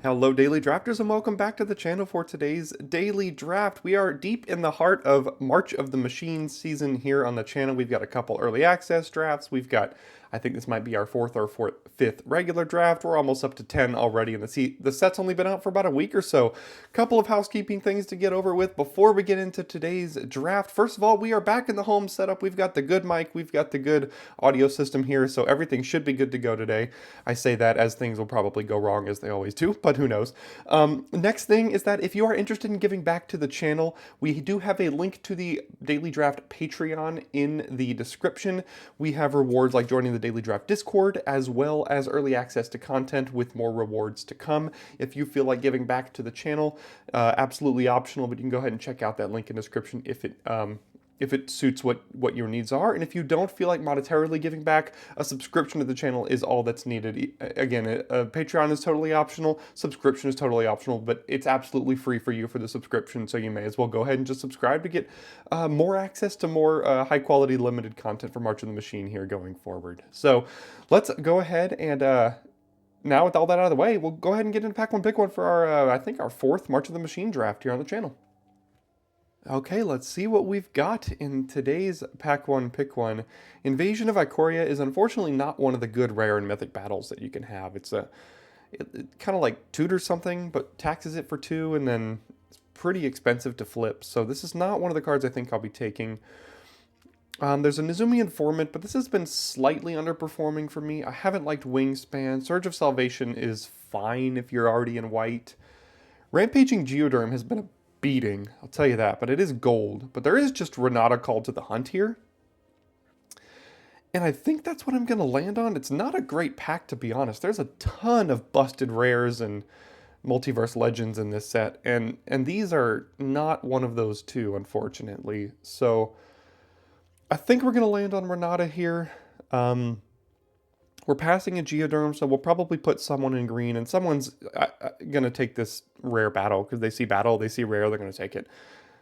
Hello daily drafters and welcome back to the channel for today's daily draft. We are deep in the heart of March of the Machine season here on the channel. We've got a couple early access drafts. We've got, I think this might be our fifth regular draft. We're almost up to 10 already, and the set's only been out for about a week or so. Couple of housekeeping things to get over with before we get into today's draft. First of all, we are back in the home setup. We've got the good mic, we've got the good audio system here, so everything should be good to go today. I say that as things will probably go wrong as they always do, but who knows. Next thing is that if you are interested in giving back to the channel, we do have a link to the Daily Draft Patreon in the description. We have rewards like joining the Daily Draft Discord, as well as early access to content with more rewards to come. If you feel like giving back to the channel, absolutely optional, but you can go ahead and check out that link in the description if it suits what your needs are. And if you don't feel like monetarily giving back, a subscription to the channel is all that's needed. Again, Patreon is totally optional, subscription is totally optional, but it's absolutely free for you for the subscription, so you may as well go ahead and just subscribe to get more access to more high quality limited content for March of the Machine here going forward. So let's go ahead and now with all that out of the way, we'll go ahead and get into Pack 1 Pick 1 for our, I think our fourth March of the Machine draft here on the channel. Okay, let's see what we've got in today's Pack 1 Pick 1. Invasion of Ikoria is unfortunately not one of the good rare and mythic battles that you can have. It kind of like tutors something, but taxes it for 2, and then it's pretty expensive to flip. So this is not one of the cards I think I'll be taking. There's a Nezumi Informant, but this has been slightly underperforming for me. I haven't liked Wingspan. Surge of Salvation is fine if you're already in white. Rampaging Geoderm has been a beating, I'll tell you that, but it is gold. But there is just Renata called to the hunt here. And I think that's what I'm going to land on. It's not a great pack, to be honest. There's a ton of busted rares and multiverse legends in this set, and these are not one of those two, unfortunately. So I think we're going to land on Renata here. We're passing a Geoderm, so we'll probably put someone in green, and someone's going to take this rare battle, because they see battle, they see rare, they're going to take it.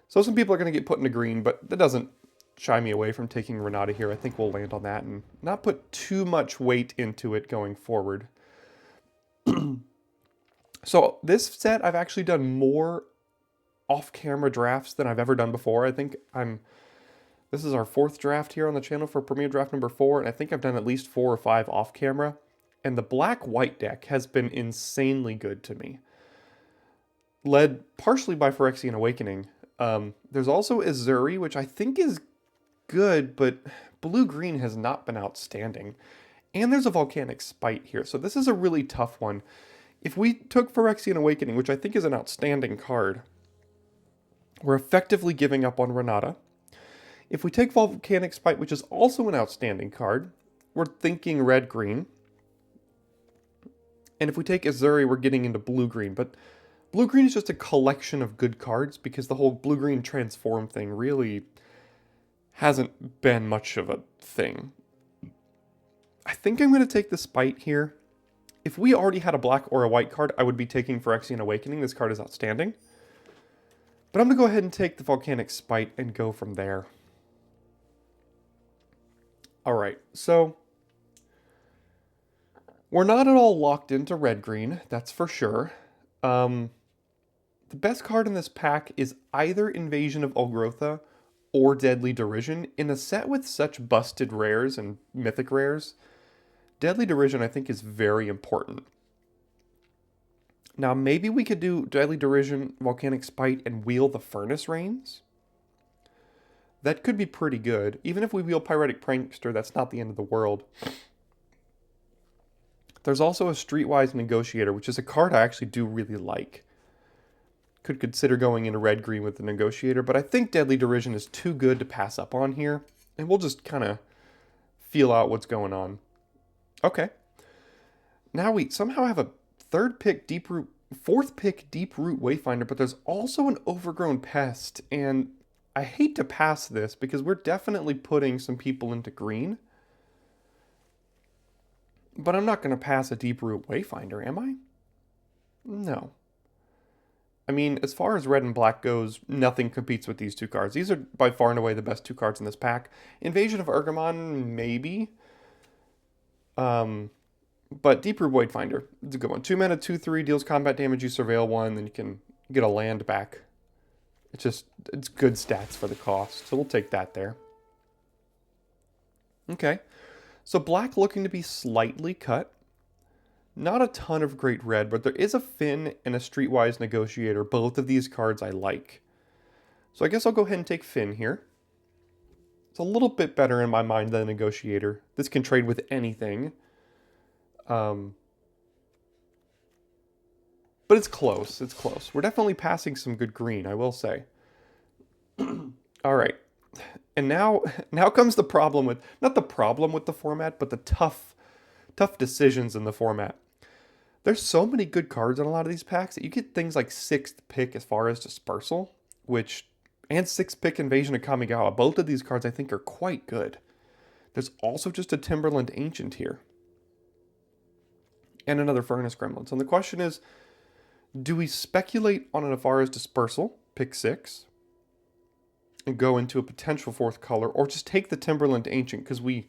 So some people are going to get put into green, but that doesn't shy me away from taking Renata here. I think we'll land on that and not put too much weight into it going forward. So this set, I've actually done more off-camera drafts than I've ever done before. I think this is our fourth draft here on the channel for Premier Draft number 4, and I think I've done at least 4 or 5 off-camera. And the black-white deck has been insanely good to me. Led partially by Phyrexian Awakening. There's also Azuri, which I think is good, but blue-green has not been outstanding. And there's a Volcanic Spite here, so this is a really tough one. If we took Phyrexian Awakening, which I think is an outstanding card, we're effectively giving up on Renata. If we take Volcanic Spite, which is also an outstanding card, we're thinking red-green. And if we take Azuri, we're getting into blue-green. But blue-green is just a collection of good cards, because the whole blue-green transform thing really hasn't been much of a thing. I think I'm going to take the Spite here. If we already had a black or a white card, I would be taking Phyrexian Awakening. This card is outstanding. But I'm going to go ahead and take the Volcanic Spite and go from there. Alright, so we're not at all locked into red-green, that's for sure. The best card in this pack is either Invasion of Olgrotha or Deadly Derision. In a set with such busted rares and mythic rares, Deadly Derision I think is very important. Now maybe we could do Deadly Derision, Volcanic Spite, and wheel the Furnace Rains. That could be pretty good. Even if we wheel Pyretic Prankster, that's not the end of the world. There's also a Streetwise Negotiator, which is a card I actually do really like. Could consider going into red-green with the Negotiator, but I think Deadly Derision is too good to pass up on here. And we'll just kind of feel out what's going on. Okay. Now we somehow have a fourth pick Deeproot Wayfinder, but there's also an Overgrown Pest, and I hate to pass this because we're definitely putting some people into green. But I'm not going to pass a Deeproot Wayfinder, am I? No. I mean, as far as red and black goes, nothing competes with these two cards. These are by far and away the best two cards in this pack. Invasion of Urgamon, maybe. But Deep Root Void Finder, it's a good one. 2 mana, 2/3, deals combat damage, you surveil one, then you can get a land back. It's good stats for the cost, so we'll take that there. Okay, so black looking to be slightly cut. Not a ton of great red, but there is a Finn and a Streetwise Negotiator. Both of these cards I like. So I guess I'll go ahead and take Finn here. It's a little bit better in my mind than a Negotiator. This can trade with anything. But it's close. It's close. We're definitely passing some good green, I will say. All right. And now comes the problem with, not the problem with the format, but the tough decisions in the format. There's so many good cards in a lot of these packs that you get things like 6th pick as far as Dispersal, and 6th pick Invasion of Kamigawa. Both of these cards I think are quite good. There's also just a Timberland Ancient here. And another Furnace Gremlin. So the question is, do we speculate on an Afara's Dispersal, pick 6, and go into a potential 4th color, or just take the Timberland Ancient, because we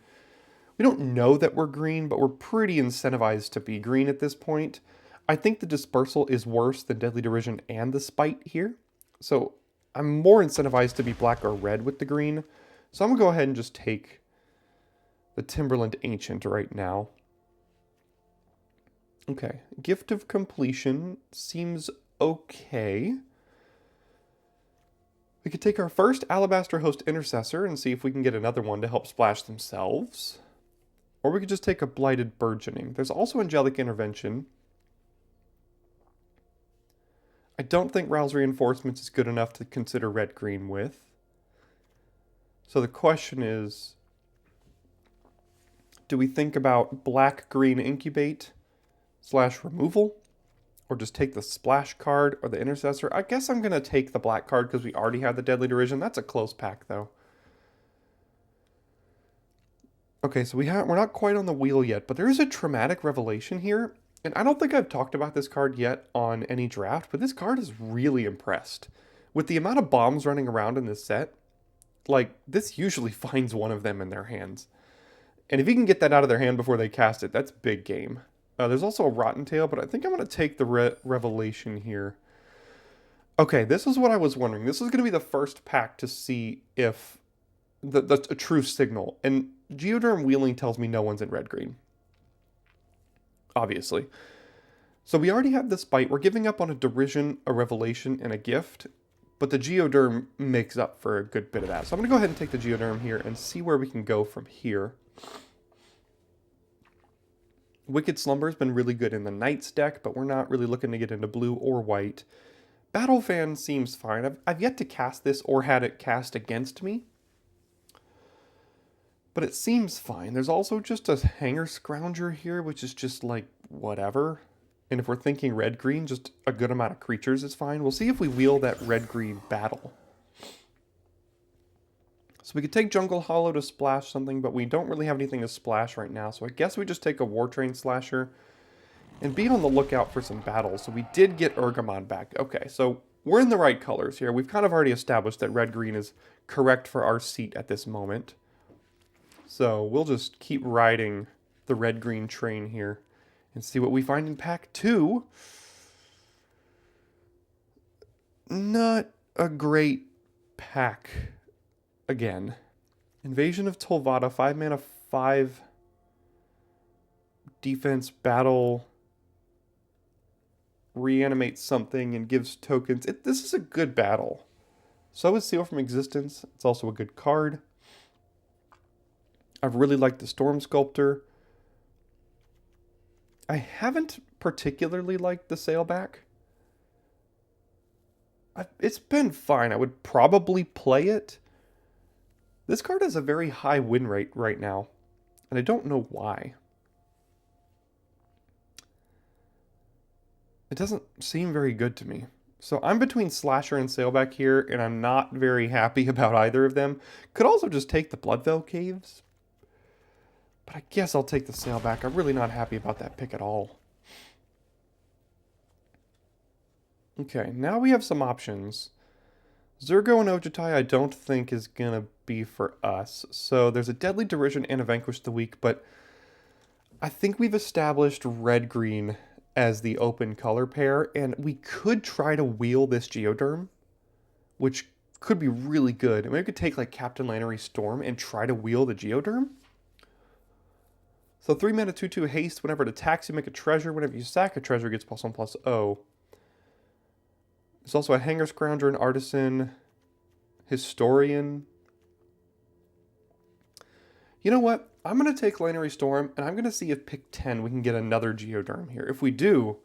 don't know that we're green, but we're pretty incentivized to be green at this point. I think the Dispersal is worse than Deadly Derision and the Spite here. So I'm more incentivized to be black or red with the green. So I'm going to go ahead and just take the Timberland Ancient right now. Okay, Gift of Completion seems okay. We could take our first Alabaster Host Intercessor and see if we can get another one to help splash themselves. Or we could just take a Blighted Burgeoning. There's also Angelic Intervention. I don't think Row's Reinforcements is good enough to consider red-green with. So the question is, do we think about black-green Incubate / removal? Or just take the Splash card or the Intercessor? I guess I'm going to take the black card because we already have the Deadly Derision. That's a close pack, though. Okay, so we're not quite on the wheel yet, but there is a Traumatic Revelation here. And I don't think I've talked about this card yet on any draft, but this card is really impressed. With the amount of bombs running around in this set, like, this usually finds one of them in their hands. And if you can get that out of their hand before they cast it, that's big game. There's also a Rotten Tail, but I think I'm going to take the Revelation here. Okay, this is what I was wondering. This is going to be the first pack to see if that's a true signal. And Geoderm Wheeling tells me no one's in red-green. Obviously. So we already have this Bite. We're giving up on a Derision, a Revelation, and a Gift. But the Geoderm makes up for a good bit of that. So I'm going to go ahead and take the Geoderm here and see where we can go from here. Wicked Slumber has been really good in the Knights deck, but we're not really looking to get into blue or white. Battle Fan seems fine. I've yet to cast this or had it cast against me. But it seems fine. There's also just a Hanger Scrounger here, which is just like whatever. And if we're thinking red-green, just a good amount of creatures is fine. We'll see if we wheel that red-green battle. So we could take Jungle Hollow to splash something, but we don't really have anything to splash right now. So I guess we just take a War Train Slasher and be on the lookout for some battles. So we did get Urgamon back. Okay, so we're in the right colors here. We've kind of already established that red-green is correct for our seat at this moment. So we'll just keep riding the red-green train here and see what we find in pack 2. Not a great pack. Again, Invasion of Tolvada, 5 mana, 5 defense, battle, reanimate something and gives tokens. This is a good battle. So is Seal from Existence. It's also a good card. I've really liked the Storm Sculptor. I haven't particularly liked the Sailback. It's been fine. I would probably play it. This card has a very high win rate right now, and I don't know why. It doesn't seem very good to me. So I'm between Slasher and Sailback here, and I'm not very happy about either of them. Could also just take the Bloodfell Caves, but I guess I'll take the Sailback. I'm really not happy about that pick at all. Okay, now we have some options. Zurgo and Ojutai I don't think is going to be for us. So there's a Deadly Derision and a Vanquish the Weak, but I think we've established red-green as the open color pair, and we could try to wheel this Geoderm, which could be really good. And we could take like Captain Lannery Storm and try to wheel the Geoderm. So 3 mana 2/2 haste. Whenever it attacks, you make a treasure. Whenever you sack a treasure, it gets +1/+0. There's also a Hanger Scrounger, an Artisan, Historian. You know what? I'm going to take Lannery Storm, and I'm going to see if pick 10 we can get another Geoderm here. If we do,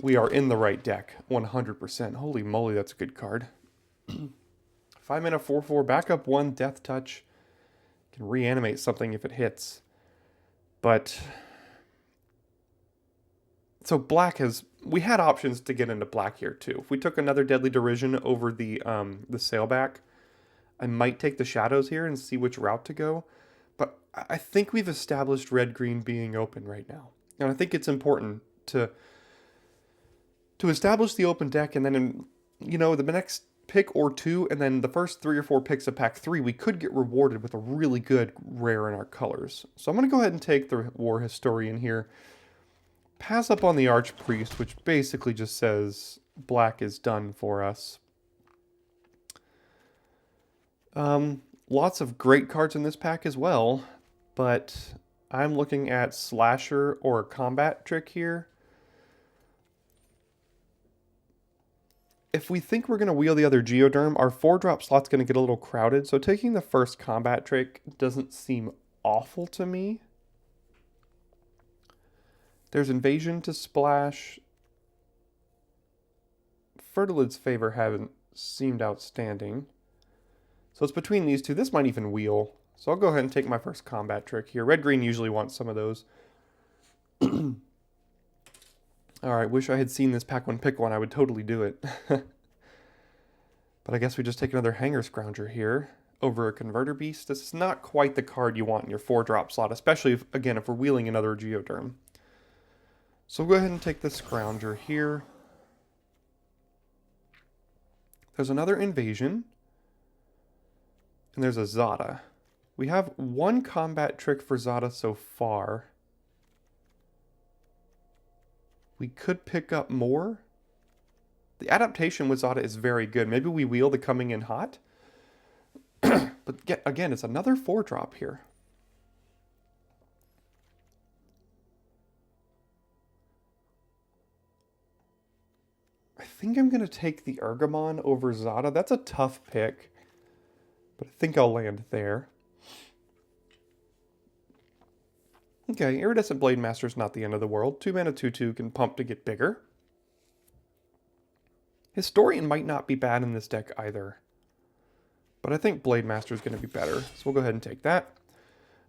we are in the right deck, 100%. Holy moly, that's a good card. 5 mana 4/4, backup 1, Death Touch. Can reanimate something if it hits. But so black has, we had options to get into black here too. If we took another Deadly Derision over the Sailback, I might take the Shadows here and see which route to go. But I think we've established red-green being open right now. And I think it's important to establish the open deck, and then in, you know, the next pick or two, and then the first 3 or 4 picks of pack 3, we could get rewarded with a really good rare in our colors. So I'm going to go ahead and take the War Historian here. Pass up on the Archpriest, which basically just says black is done for us. Lots of great cards in this pack as well, but I'm looking at Slasher or a Combat Trick here. If we think we're going to wheel the other Geoderm, our 4-drop slot's going to get a little crowded, so taking the first Combat Trick doesn't seem awful to me. There's Invasion to splash. Fertilid's Favor haven't seemed outstanding. So it's between these two. This might even wheel. So I'll go ahead and take my first Combat Trick here. Red-green usually wants some of those. Alright, wish I had seen this pack 1 pick 1. I would totally do it. But I guess we just take another Hanger Scrounger here over a Converter Beast. This is not quite the card you want in your 4-drop slot, especially if, again, if we're wheeling another Geoderm. So we'll go ahead and take the Scrounger here. There's another Invasion. And there's a Zada. We have 1 Combat Trick for Zada so far. We could pick up more. The adaptation with Zada is very good. Maybe we wheel the Coming in Hot. But again, it's another 4-drop here. I think I'm going to take the Ergamon over Zada. That's a tough pick, but I think I'll land there. Okay, Iridescent Blade Master's not the end of the world. 2 mana 2/2 can pump to get bigger. Historian might not be bad in this deck either, but I think Blade Master is going to be better, so we'll go ahead and take that.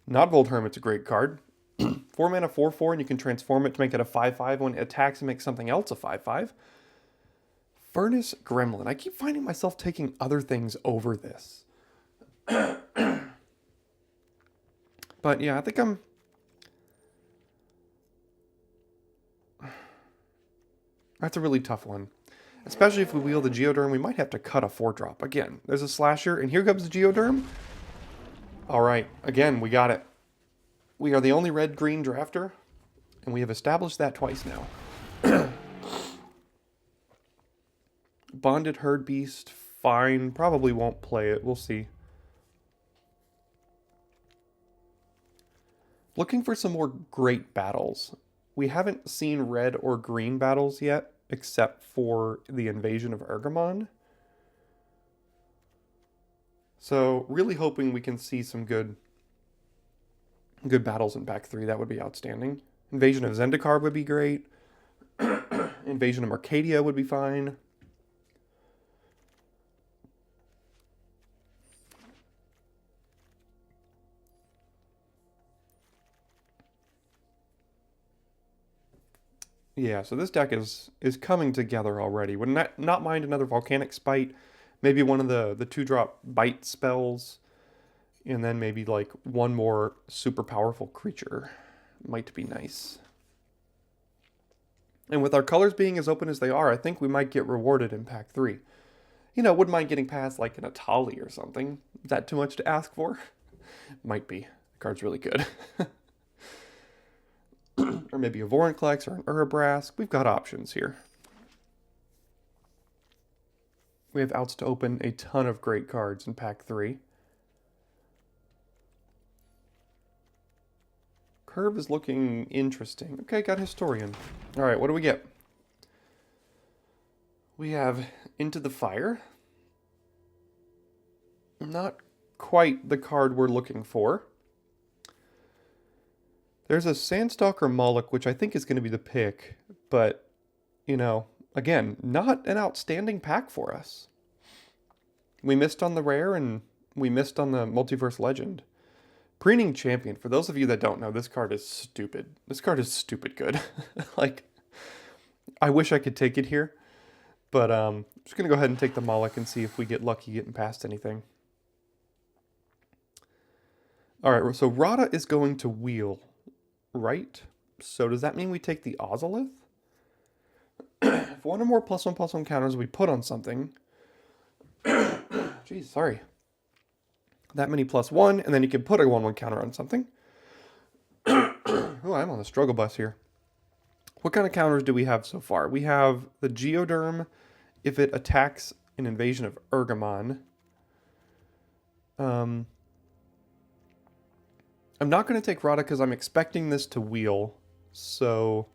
Nodvold Hermit's a great card. 4 mana 4/4, and you can transform it to make it a 5/5 when it attacks and makes something else a 5/5. Furnace Gremlin. I keep finding myself taking other things over this. But yeah, I think that's a really tough one. Especially if we wheel the Geoderm, we might have to cut a 4-drop. Again, there's a Slasher, and here comes the Geoderm. Alright, again, we got it. We are the only red-green drafter, and we have established that twice now. Bonded Herd Beast, fine. Probably won't play it. We'll see. Looking for some more great battles. We haven't seen red or green battles yet, except for the Invasion of Ergamon. So, really hoping we can see some good battles in pack 3. That would be outstanding. Invasion of Zendikar would be great. Invasion of Arcadia would be fine. Yeah, so this deck is coming together already. Would not mind another Volcanic Spite, maybe one of the 2-drop bite spells, and then maybe like one more super powerful creature. Might be nice. And with our colors being as open as they are, I think we might get rewarded in pack 3. You know, wouldn't mind getting past like an Atali or something. Is that too much to ask for? Might be. The card's really good. Or maybe a Vorinclex or an Urabrask. We've got options here. We have outs to open a ton of great cards in pack 3. Curve is looking interesting. Okay, got Historian. Alright, what do we get? We have Into the Fire. Not quite the card we're looking for. There's a Sandstalker Moloch, which I think is going to be the pick, but, you know, again, not an outstanding pack for us. We missed on the rare, and we missed on the Multiverse Legend. Preening Champion, for those of you that don't know, this card is stupid. This card is stupid good. Like, I wish I could take it here, but I'm just going to go ahead and take the Moloch and see if we get lucky getting past anything. Alright, so Rada is going to wheel, right? So does that mean we take the Ozolith? If one or more +1/+1 counters we put on something... Jeez, sorry. That many +1, and then you can put a 1/1 counter on something. Oh, I'm on the struggle bus here. What kind of counters do we have so far? We have the Geoderm if it attacks an invasion of Urgamon. I'm not going to take Rada because I'm expecting this to wheel, so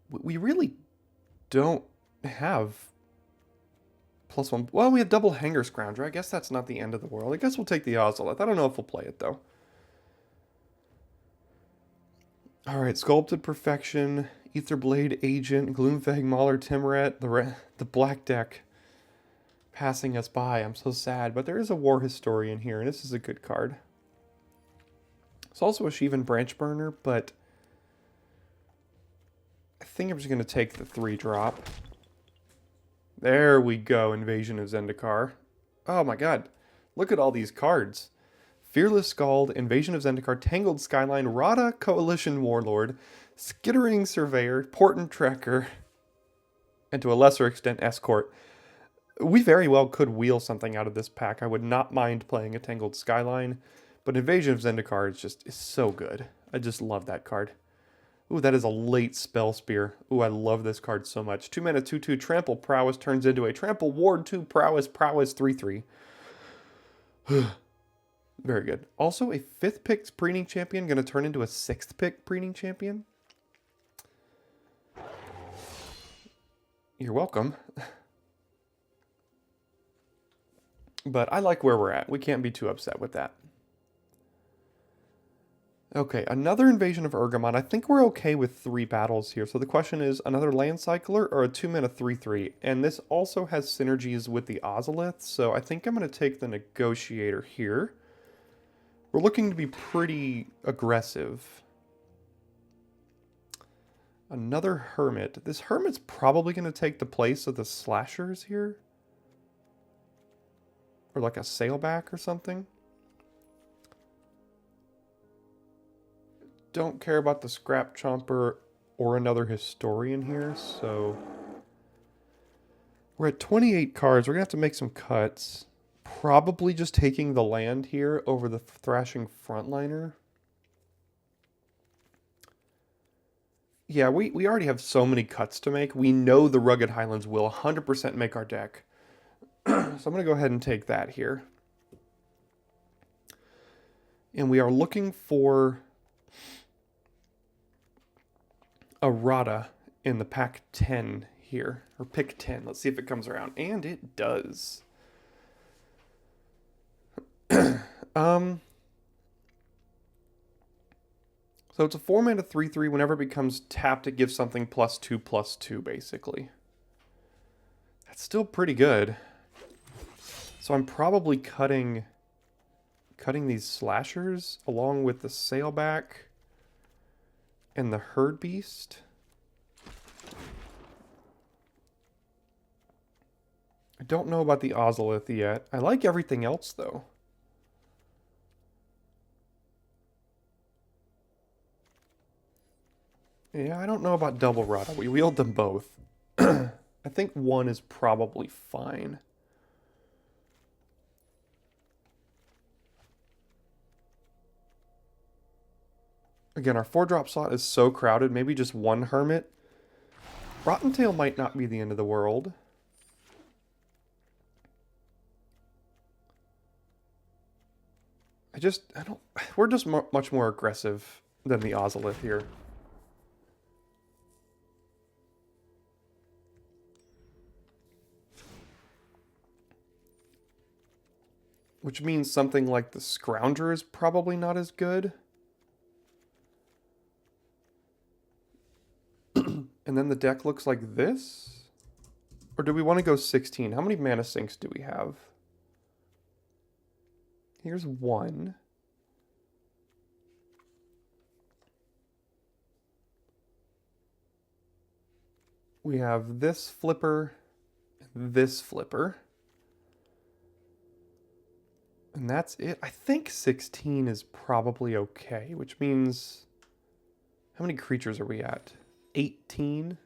we really don't have +1. Well, we have double Hanger Scrounger. I guess that's not the end of the world. I guess we'll take the Ozolith. I don't know if we'll play it, though. Alright, Sculpted Perfection, Aetherblade Agent, Gloomfang, Mauler, Timoret, the black deck passing us by. I'm so sad, but there is a War Historian here, and this is a good card. It's also a Shivan Branchburner, but I think I'm just going to take the 3-drop. There we go, Invasion of Zendikar. Oh my god, look at all these cards. Fearless Scald, Invasion of Zendikar, Tangled Skyline, Rada Coalition Warlord, Skittering Surveyor, Portent Trekker, and to a lesser extent, Escort. We very well could wheel something out of this pack. I would not mind playing a Tangled Skyline, but Invasion of Zendikar is so good. I just love that card. Ooh, that is a late Spell Spear. Ooh, I love this card so much. 2 mana, 2/2, Trample Prowess turns into a Trample Ward 2 Prowess, 3/3. Very good. Also, a 5th pick Preening Champion going to turn into a 6th pick Preening Champion. You're welcome. But I like where we're at. We can't be too upset with that. Okay, another Invasion of Urgamon. I think we're okay with 3 battles here. So the question is, another Land Cycler or a 2 mana 3/3? And this also has synergies with the Ozolith, so I think I'm going to take the Negotiator here. We're looking to be pretty aggressive. Another Hermit. This Hermit's probably going to take the place of the Slashers here. Or like a Sailback or something. Don't care about the Scrap Chomper or another Historian here, so... We're at 28 cards. We're going to have to make some cuts. Probably just taking the land here over the Thrashing Frontliner. Yeah, we already have so many cuts to make. We know the Rugged Highlands will 100% make our deck. So I'm going to go ahead and take that here. And we are looking for a Rada in the pack 10 here. Or pick 10. Let's see if it comes around. And it does. So it's a 4 mana 3/3. Whenever it becomes tapped, it gives something +2/+2, basically. That's still pretty good. So I'm probably cutting these Slashers along with the Sailback and the Herd Beast. I don't know about the Ozolith yet. I like everything else, though. Yeah, I don't know about double Rada. We wheeled them both. I think one is probably fine. Again, our 4-drop slot is so crowded. Maybe just one Hermit. Rotten Tail might not be the end of the world. We're just much more aggressive than the Ozolith here. Which means something like the Scrounger is probably not as good. And then the deck looks like this? Or do we want to go 16? How many mana sinks do we have? Here's one. We have this flipper, this flipper. And that's it. I think 16 is probably okay, which means... How many creatures are we at? 18?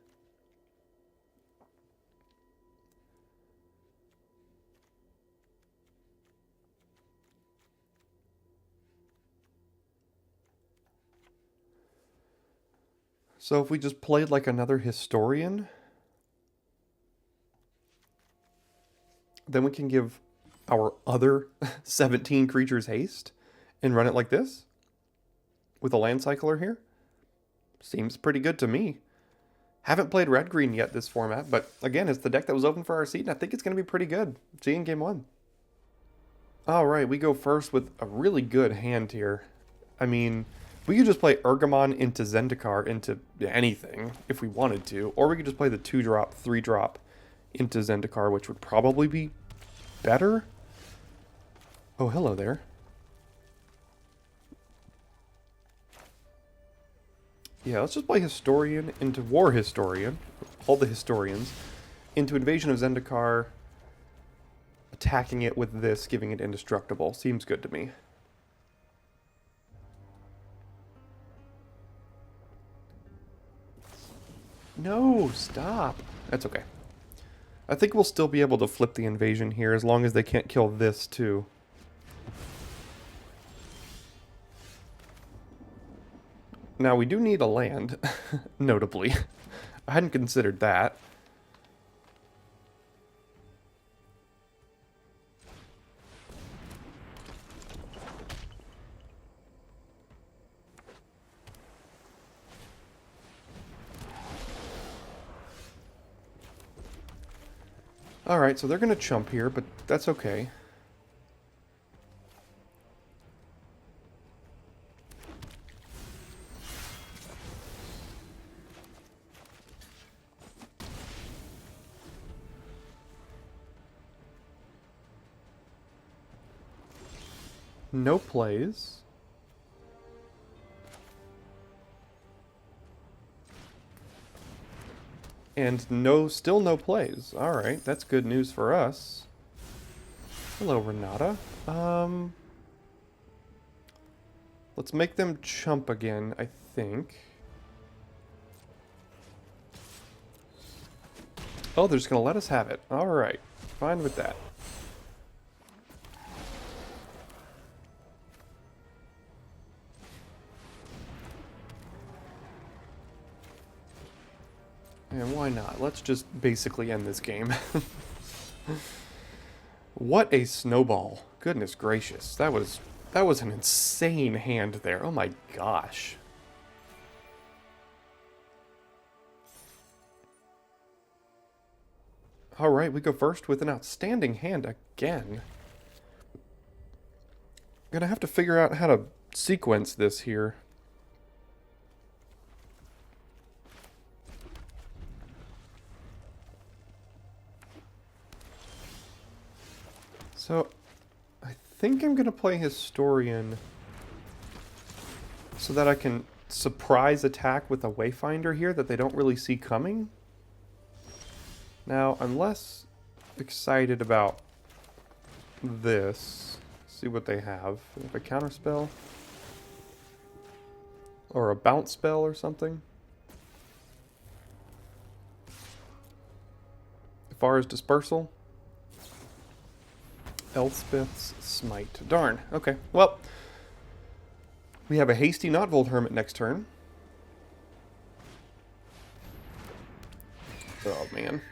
So if we just played like another Historian, then we can give our other 17 creatures haste and run it like this with a land cycler here. Seems pretty good to me. Haven't played red-green yet this format, but again, it's the deck that was open for our seat, and I think it's going to be pretty good. See you in game 1. Alright, we go first with a really good hand here. I mean, we could just play Urgamon into Zendikar into anything if we wanted to, or we could just play the 2-drop, 3-drop into Zendikar, which would probably be better. Oh, hello there. Yeah, let's just play Historian into War Historian, all the Historians, into Invasion of Zendikar, attacking it with this, giving it indestructible. Seems good to me. No, stop. That's okay. I think we'll still be able to flip the invasion here as long as they can't kill this too. Now we do need a land, notably. I hadn't considered that. Alright, so they're going to chump here, but that's okay. No plays. And still no plays. Alright, that's good news for us. Hello, Renata. Let's make them chump again, I think. Oh, they're just gonna let us have it. Alright, fine with that. And why not? Let's just basically end this game. What a snowball. Goodness gracious. That was an insane hand there. Oh my gosh. Alright, we go first with an outstanding hand again. Gonna have to figure out how to sequence this here. So, I think I'm going to play Historian so that I can surprise attack with a Wayfinder here that they don't really see coming. Now, I'm less excited about this. See what they have. They have a counterspell. Or a bounce spell or something. As Dispersal. Elspeth's Smite. Darn. Okay. Well, We have a hasty Notvold Hermit next turn. Oh, man.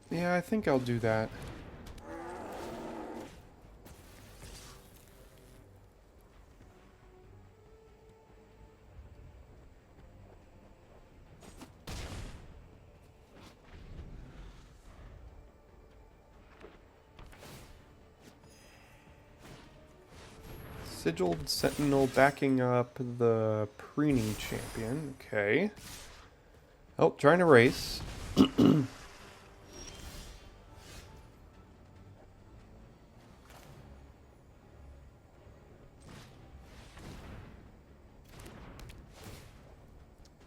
Yeah, I think I'll do that. Sigiled Sentinel backing up the Preening Champion. Okay. Oh, trying to race.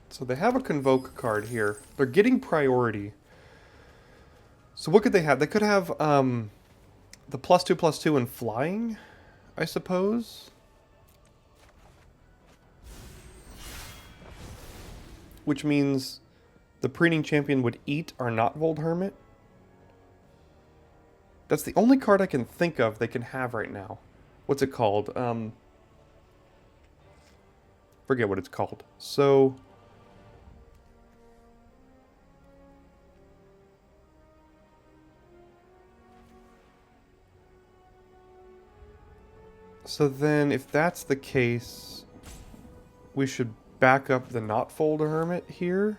So they have a Convoke card here. They're getting priority. So what could they have? They could have the +2/+2 and flying, I suppose. Which means the Preening Champion would eat our Notvold Hermit. That's the only card I can think of they can have right now. What's it called? Forget what it's called. So then, if that's the case, we should back up the Notvold Hermit here.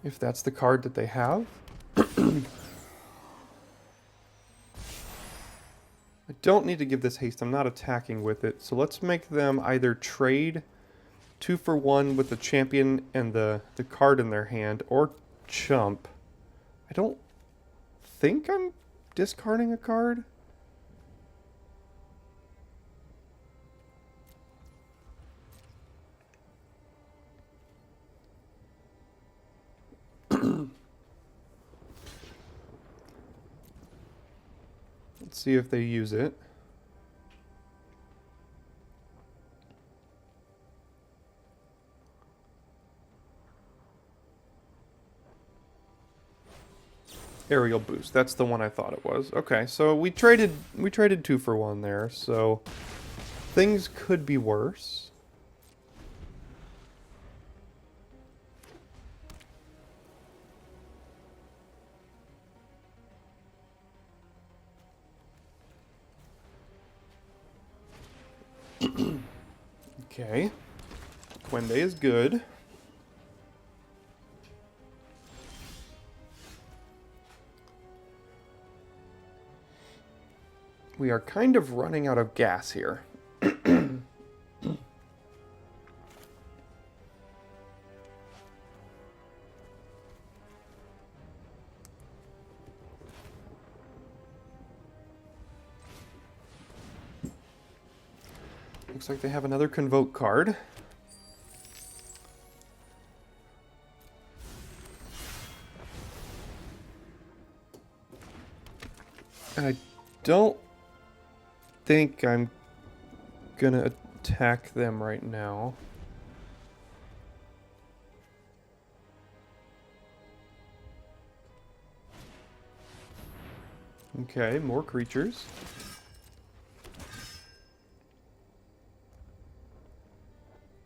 If that's the card that they have. I don't need to give this haste. I'm not attacking with it. So let's make them either trade 2 for 1 with the champion and the card in their hand, or chump. I don't think I'm discarding a card. Let's see if they use it. Aerial boost. That's the one I thought it was. Okay, so we traded 2 for 1 there. So things could be worse. Okay. Quende is good. We are kind of running out of gas here. Looks like they have another Convoke card. I don't think I'm gonna attack them right now. Okay, more creatures.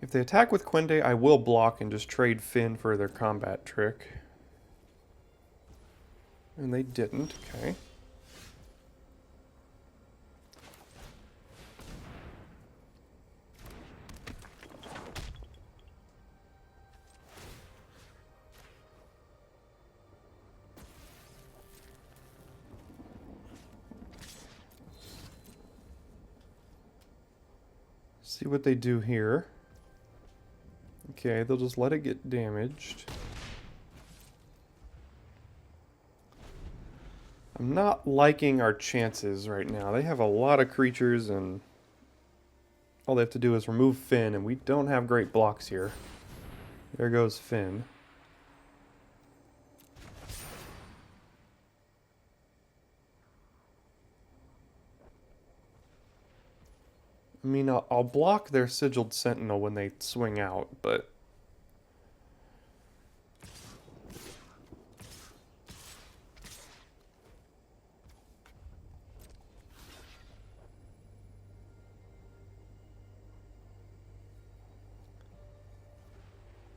If they attack with Quende, I will block and just trade Finn for their combat trick. And they didn't, okay. See what they do here. Okay, they'll just let it get damaged. I'm not liking our chances right now. They have a lot of creatures and all they have to do is remove Finn, and we don't have great blocks here. There goes Finn. I mean, I'll block their Sigiled Sentinel when they swing out, but...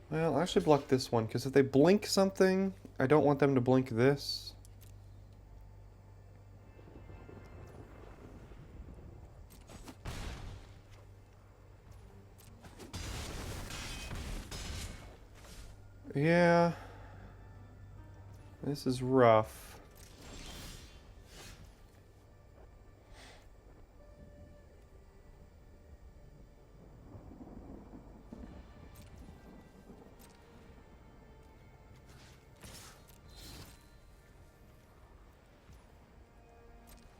Well, I'll actually block this one, because if they blink something, I don't want them to blink this. Yeah. This is rough.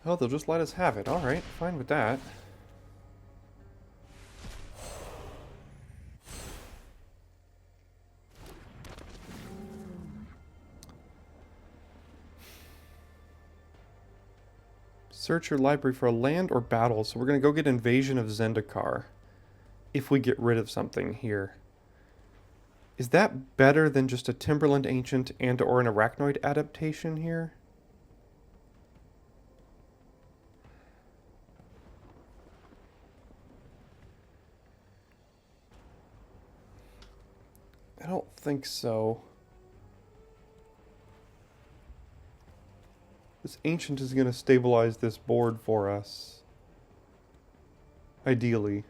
Oh, they'll just let us have it. Alright, fine with that. Search your library for a land or battle. So we're going to go get Invasion of Zendikar. If we get rid of something here. Is that better than just a Timberland Ancient and or an Arachnoid adaptation here? I don't think so. This Ancient is going to stabilize this board for us. Ideally.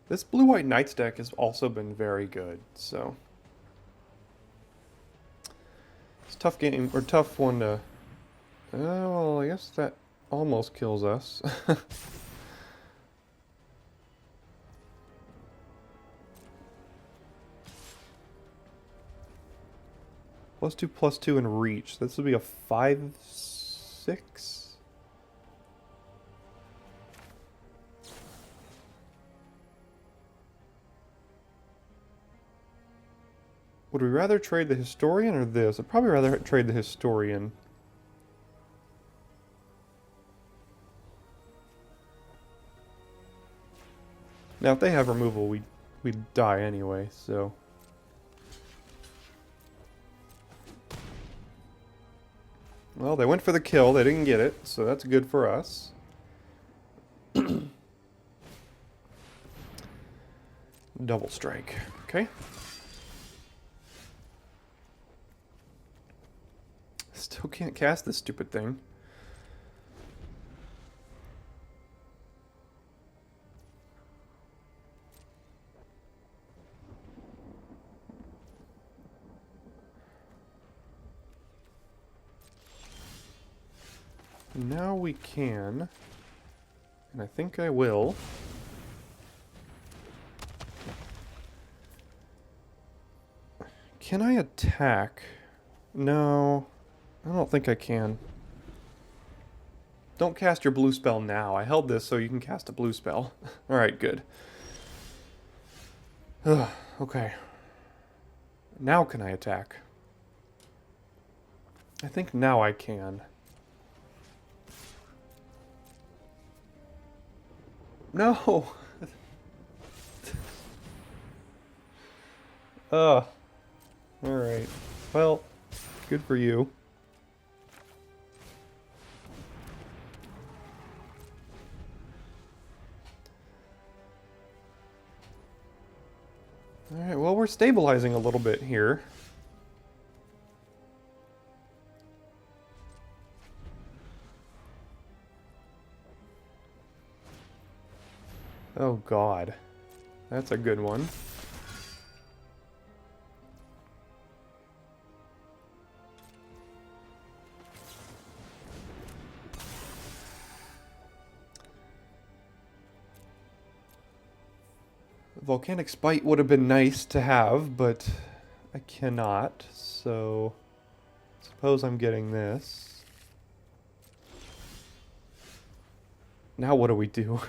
This Blue-White Knights deck has also been very good, so... It's a tough game, or tough one to... well, I guess that almost kills us. +2/+2 in reach. This would be a 5/6? Would we rather trade the Historian or this? I'd probably rather trade the Historian. Now, if they have removal, we'd die anyway, so... Well, they went for the kill. They didn't get it, so that's good for us. Double strike. Okay. Still can't cast this stupid thing. Now we can, and I think I will. Can I attack? No, I don't think I can. Don't cast your blue spell now. I held this so you can cast a blue spell. Alright, good. Okay. Now can I attack? I think now I can. No! Alright. Well, good for you. Alright, well, we're stabilizing a little bit here. Oh god. That's a good one. Volcanic Spite would have been nice to have, but I cannot, so suppose I'm getting this. Now what do we do?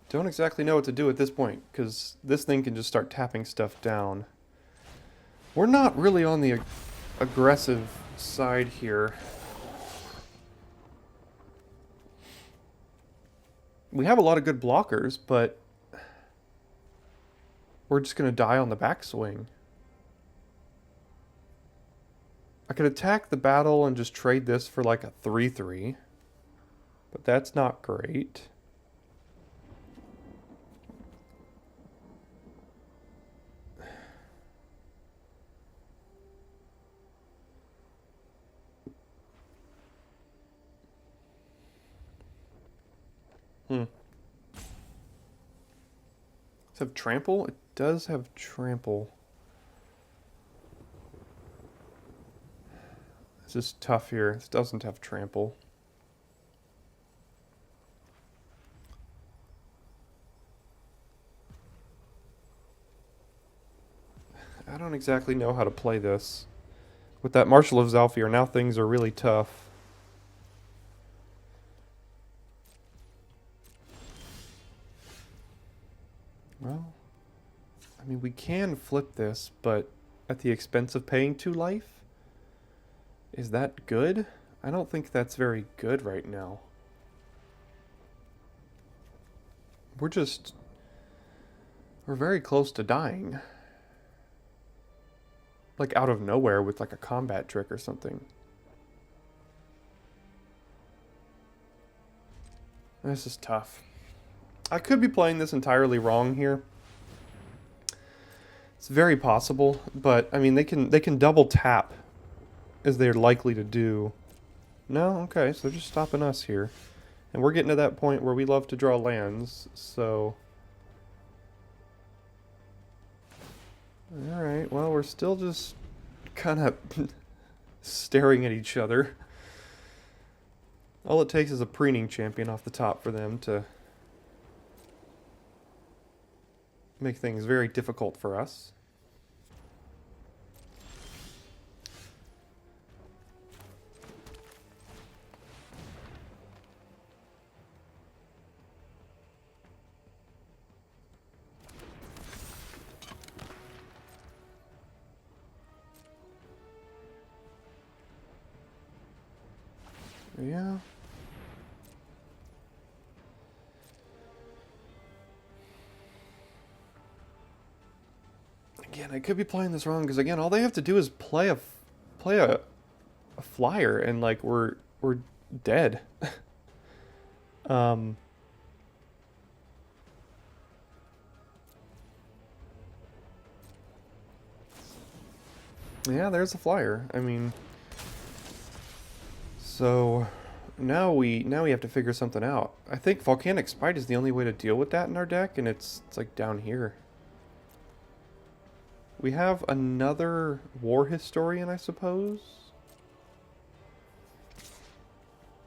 Don't exactly know what to do at this point, because this thing can just start tapping stuff down. We're not really on the aggressive side here. We have a lot of good blockers, but we're just going to die on the backswing. I could attack the battle and just trade this for like a 3/3, but that's not great. Does it have trample? It does have trample. This is tough here. This doesn't have trample. I don't exactly know how to play this. With that Marshal of Zalfir, now things are really tough. Well, I mean, we can flip this, but at the expense of paying 2 life? Is that good? I don't think that's very good right now. We're very close to dying. Like out of nowhere with like a combat trick or something. This is tough. I could be playing this entirely wrong here. It's very possible, but I mean they can double tap as they're likely to do. No, okay, so they're just stopping us here. And we're getting to that point where we love to draw lands, so alright, well we're still just kind of staring at each other. All it takes is a preening champion off the top for them to make things very difficult for us. Yeah. Again, I could be playing this wrong because again, all they have to do is play a flyer and like we're dead. Yeah, there's a flyer. I mean, so now we have to figure something out. I think Volcanic Spite is the only way to deal with that in our deck, and it's like down here. We have another War Historian, I suppose.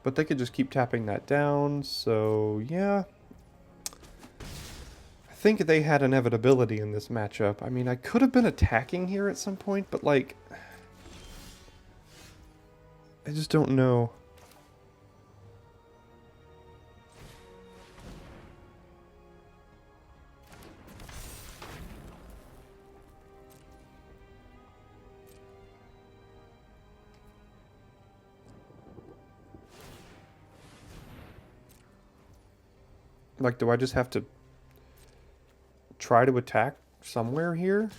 But they could just keep tapping that down, so yeah. I think they had inevitability in this matchup. I mean, I could have been attacking here at some point, but like... I just don't know. Like, do I just have to try to attack somewhere here?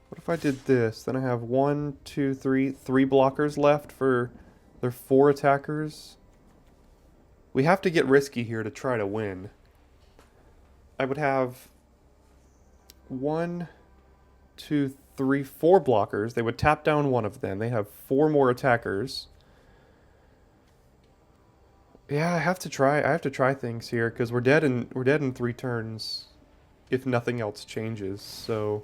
What if I did this? Then I have 1, 2, 3 blockers left for their 4 attackers. We have to get risky here to try to win. I would have 1, 2, 3, 4 blockers. They would tap down one of them. They have 4 more attackers. Yeah, I have to try. I have to try things here because we're dead in 3 turns, if nothing else changes. So,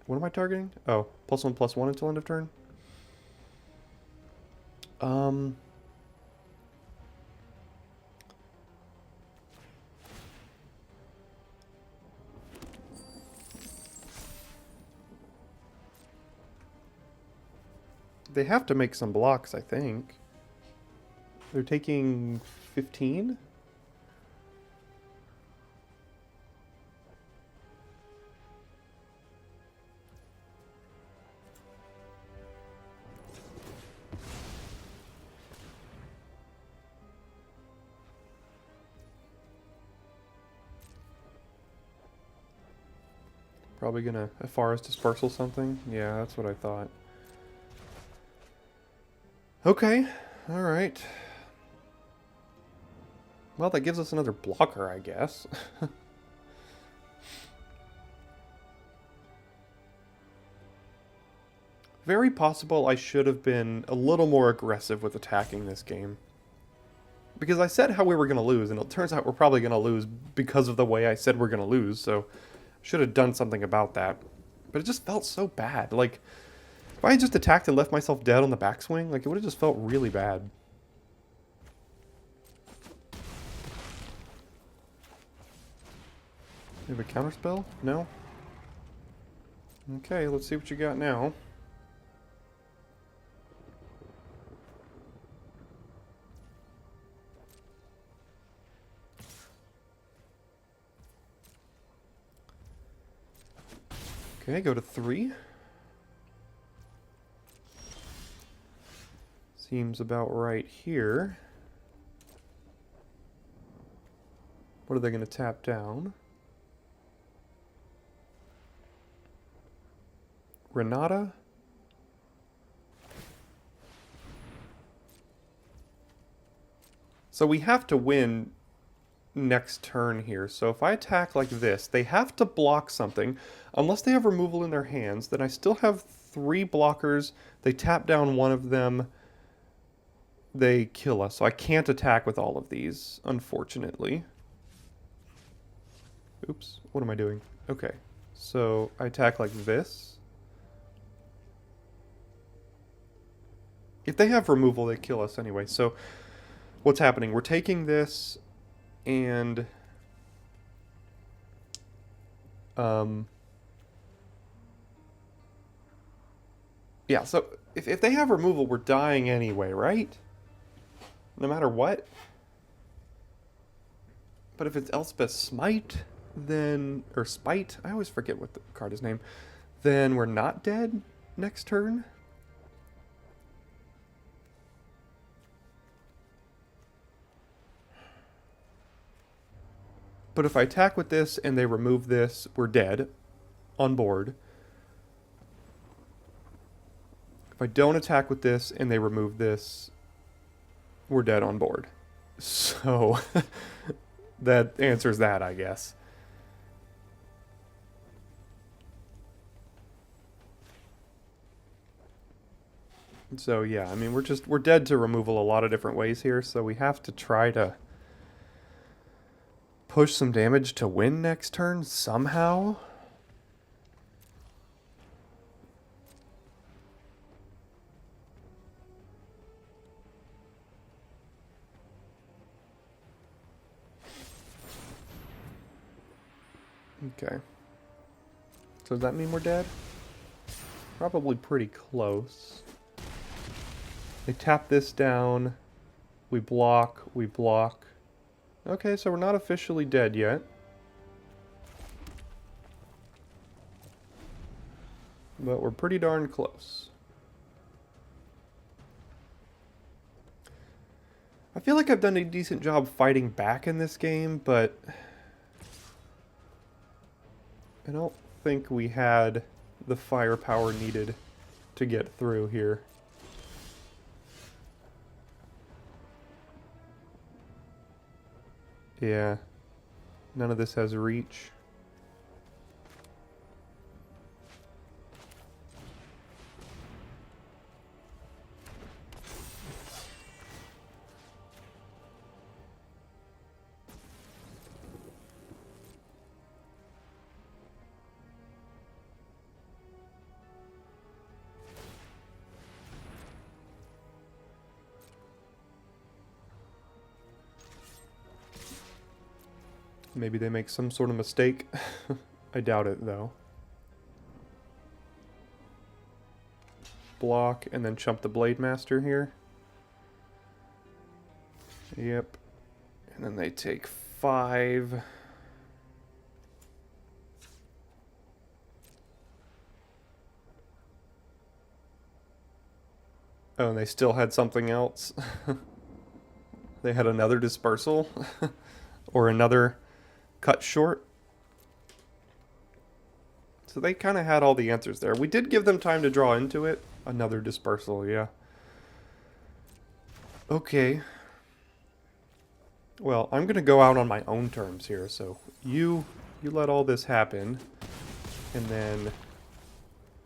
what am I targeting? Oh, +1/+1 until end of turn. Um, they have to make some blocks, I think. They're taking 15. Probably gonna Afara's Dispersal something. Yeah, that's what I thought. Okay, all right. Well, that gives us another blocker, I guess. Very possible I should have been a little more aggressive with attacking this game. Because I said how we were going to lose, and it turns out we're probably going to lose because of the way I said we're going to lose, so should have done something about that. But it just felt so bad. Like, if I had just attacked and left myself dead on the backswing, like, it would have just felt really bad. You have a counterspell? No? Okay, let's see what you got now. Okay, go to 3. Seems about right here. What are they going to tap down? Renata? So we have to win next turn here. So if I attack like this, they have to block something. Unless they have removal in their hands, then I still have 3 blockers. They tap down one of them. They kill us. So I can't attack with all of these, unfortunately. Oops, what am I doing? Okay, so I attack like this. If they have removal, they kill us anyway. So what's happening? We're taking this and yeah, so if they have removal, we're dying anyway, right? No matter what. But if it's Elspeth's Smite, then, or Spite, I always forget what the card is named, then we're not dead next turn. But if I attack with this and they remove this, we're dead on board. If I don't attack with this and they remove this, we're dead on board. So that answers that, I guess. So yeah, I mean, we're dead to removal a lot of different ways here, so we have to try to push some damage to win next turn somehow. Okay. So does that mean we're dead? Probably pretty close. They tap this down. We block. We block. Okay, so we're not officially dead yet. But we're pretty darn close. I feel like I've done a decent job fighting back in this game, but I don't think we had the firepower needed to get through here. Yeah. None of this has reach. Maybe they make some sort of mistake. I doubt it, though. Block, and then chump the Blade Master here. Yep. And then they take 5. Oh, and they still had something else. They had another dispersal. Or another cut short. So they kind of had all the answers there. We did give them time to draw into it. Another dispersal, yeah. Okay. Well, I'm going to go out on my own terms here. So you let all this happen. And then...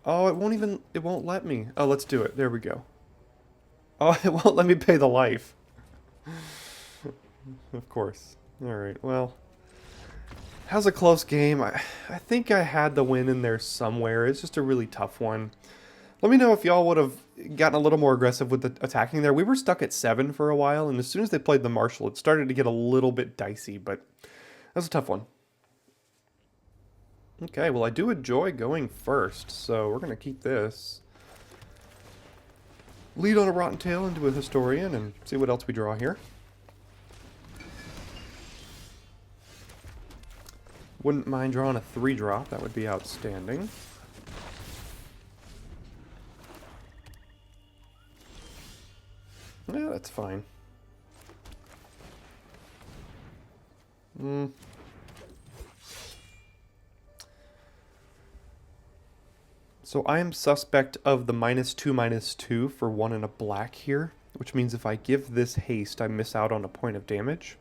Oh, it won't let me. Oh, let's do it. There we go. Oh, it won't let me pay the life. Of course. Alright, well. That was a close game. I think I had the win in there somewhere. It's just a really tough one. Let me know if y'all would have gotten a little more aggressive with the attacking there. We were stuck at 7 for a while, and as soon as they played the Marshal, it started to get a little bit dicey, but that was a tough one. Okay, well, I do enjoy going first, so we're going to keep this. Lead on a Rotten Tail into a Historian and see what else we draw here. Wouldn't mind drawing a 3-drop. That would be outstanding. Yeah, that's fine. So I am suspect of the -2/-2 for 1 and a black here, which means if I give this haste, I miss out on a point of damage.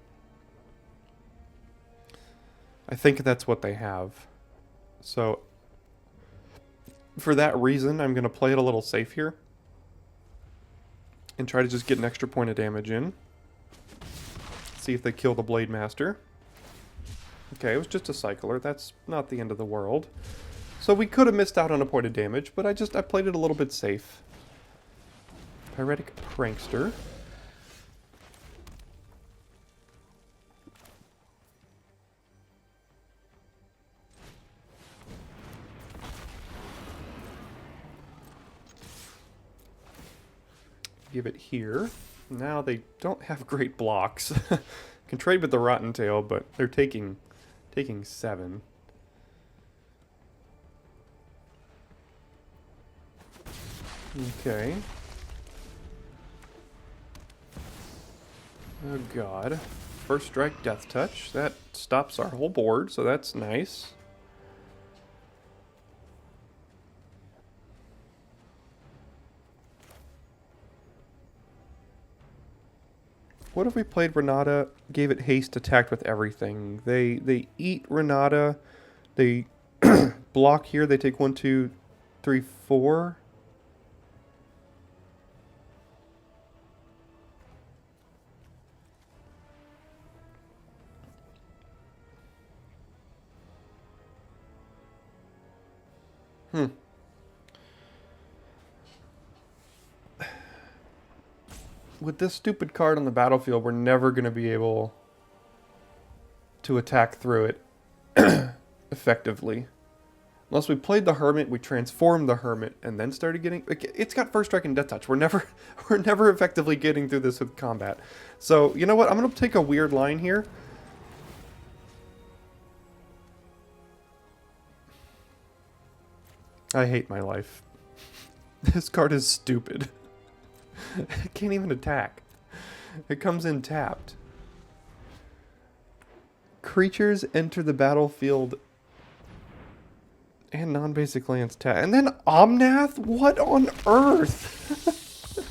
I think that's what they have. So, for that reason, I'm going to play it a little safe here. And try to just get an extra point of damage in. See if they kill the Blade Master. Okay, it was just a cycler. That's not the end of the world. So we could have missed out on a point of damage, but I played it a little bit safe. Pyretic Prankster. Give it here. Now they don't have great blocks. Can trade with the Rotten Tail, but they're taking 7. Okay. Oh god. First strike, Death Touch. That stops our whole board, so that's nice. What if we played Renata, gave it haste, attacked with everything? They eat Renata, they block here, they take 1, 2, 3, 4. With this stupid card on the battlefield, we're never going to be able to attack through it effectively. Unless we played the Hermit, we transformed the Hermit, and then started getting... It's got First Strike and Death Touch. We're never effectively getting through this with combat. So, you know what? I'm going to take a weird line here. I hate my life. This card is stupid. It can't even attack. It comes in tapped. Creatures enter the battlefield and non-basic lands tap. And then Omnath? What on earth?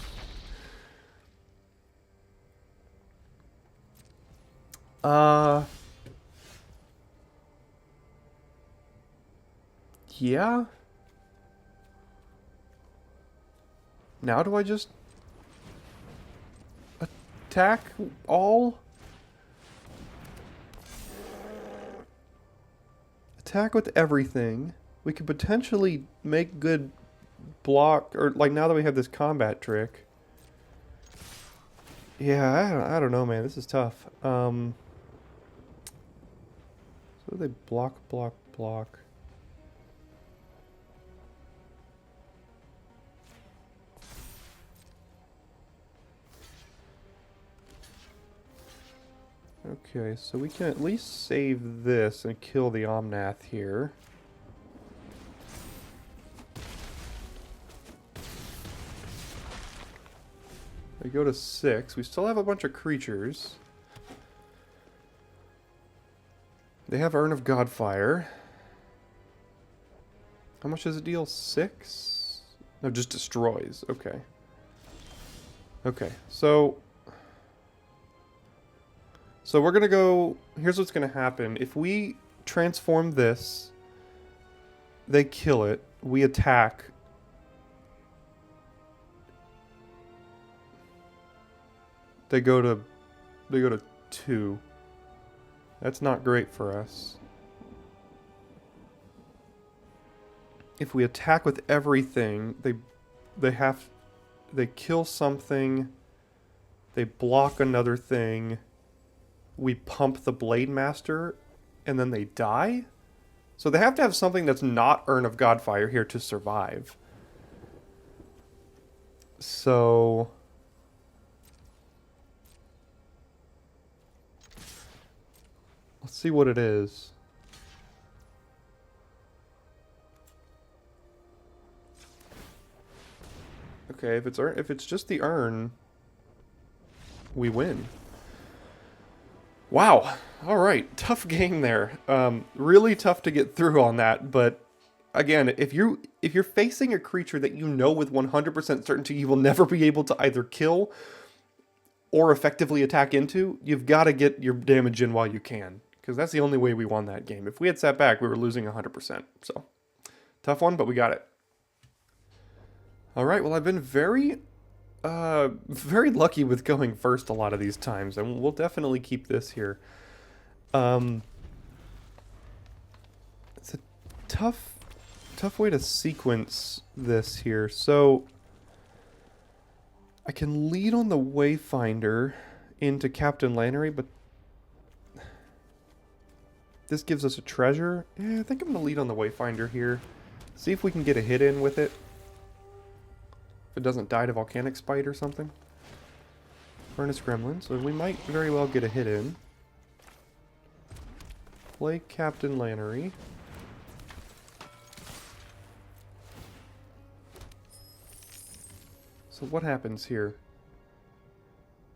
Yeah. Now do I just attack all? Attack with everything. We could potentially make good block, or like now that we have this combat trick. Yeah, I don't know, man. This is tough. do they block, block, block? Okay, so we can at least save this and kill the Omnath here. They go to 6. We still have a bunch of creatures. They have Urn of Godfire. How much does it deal? 6? No, just destroys. Okay. Okay, so we're going to go... Here's what's going to happen. If we transform this, they kill it. We attack. They go to 2. That's not great for us. If we attack with everything, they kill something, they block another thing, we pump the Blade Master, and then they die? So they have to have something that's not Urn of Godfire here to survive. So... let's see what it is. Okay, if it's just the urn, we win. Wow. All right, tough game there. Really tough to get through on that. But again, if you're facing a creature that you know with 100% certainty you will never be able to either kill or effectively attack into, you've got to get your damage in while you can. Because that's the only way we won that game. If we had sat back, we were losing 100%. So, tough one, but we got it. Alright, well I've been very lucky with going first a lot of these times. And we'll definitely keep this here. It's a tough way to sequence this here. So, I can lead on the Wayfinder into Captain Lannery, but this gives us a treasure. Yeah, I think I'm going to lead on the Wayfinder here. See if we can get a hit in with it. If it doesn't die to Volcanic Spite or something. Furnace Gremlin, so we might very well get a hit in. Play Captain Lannery. So what happens here?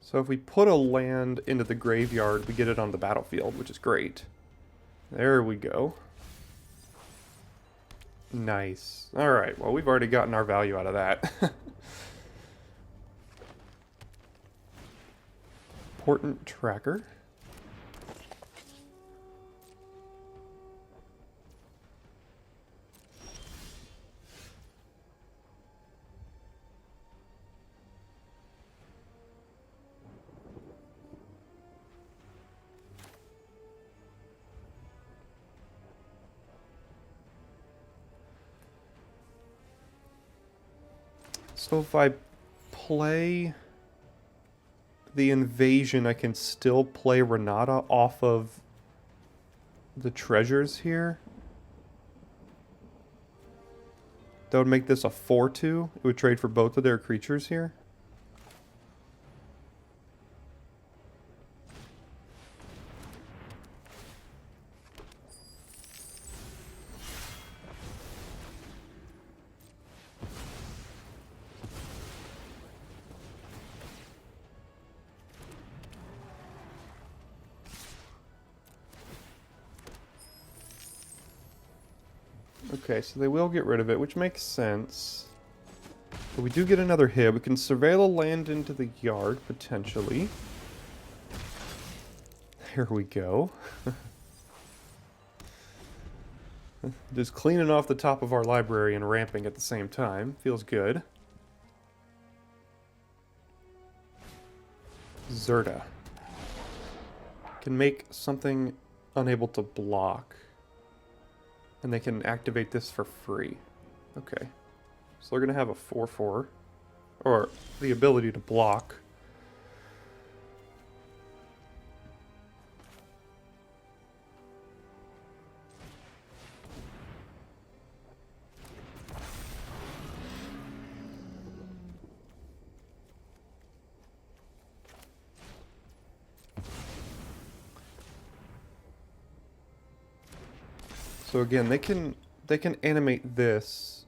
So if we put a land into the graveyard, we get it on the battlefield, which is great. There we go. Nice. Alright, well we've already gotten our value out of that. Important Tracker. So if I play the Invasion, I can still play Renata off of the treasures here. That would make this a 4-2. It would trade for both of their creatures here. Okay, so they will get rid of it, which makes sense. But we do get another hit. We can surveil a land into the yard, potentially. There we go. Just cleaning off the top of our library and ramping at the same time. Feels good. Zerta. Can make something unable to block. And they can activate this for free. Okay. So they're going to have a 4-4. Or the ability to block. So again, they can animate this.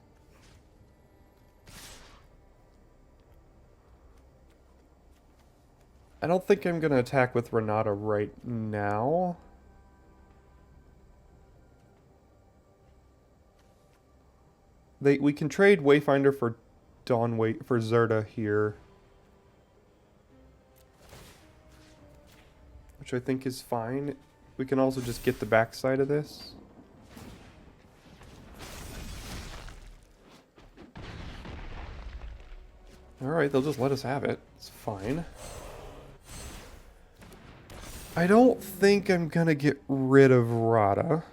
I don't think I'm gonna attack with Renata right now. We can trade Wayfinder for for Zerta here, which I think is fine. We can also just get the backside of this. Alright, they'll just let us have it. It's fine. I don't think I'm gonna get rid of Rada.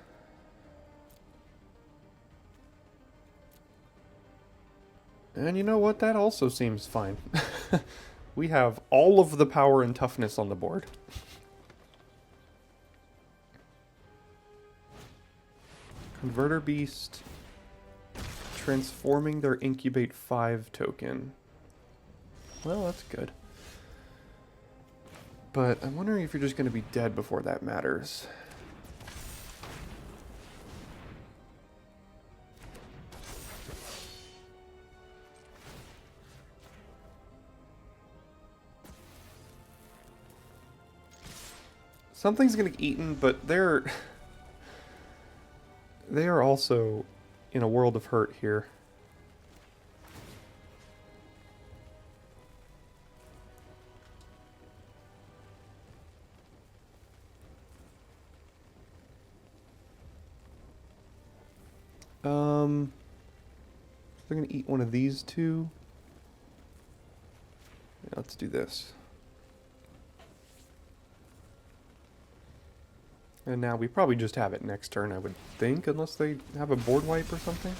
And you know what? That also seems fine. We have all of the power and toughness on the board. Converter Beast. Transforming their Incubate 5 token. Well, that's good. But I'm wondering if you're just going to be dead before that matters. Something's going to get eaten, but they are also in a world of hurt here. They're gonna eat one of these two. Yeah, let's do this. And now we probably just have it next turn, I would think, unless they have a board wipe or something.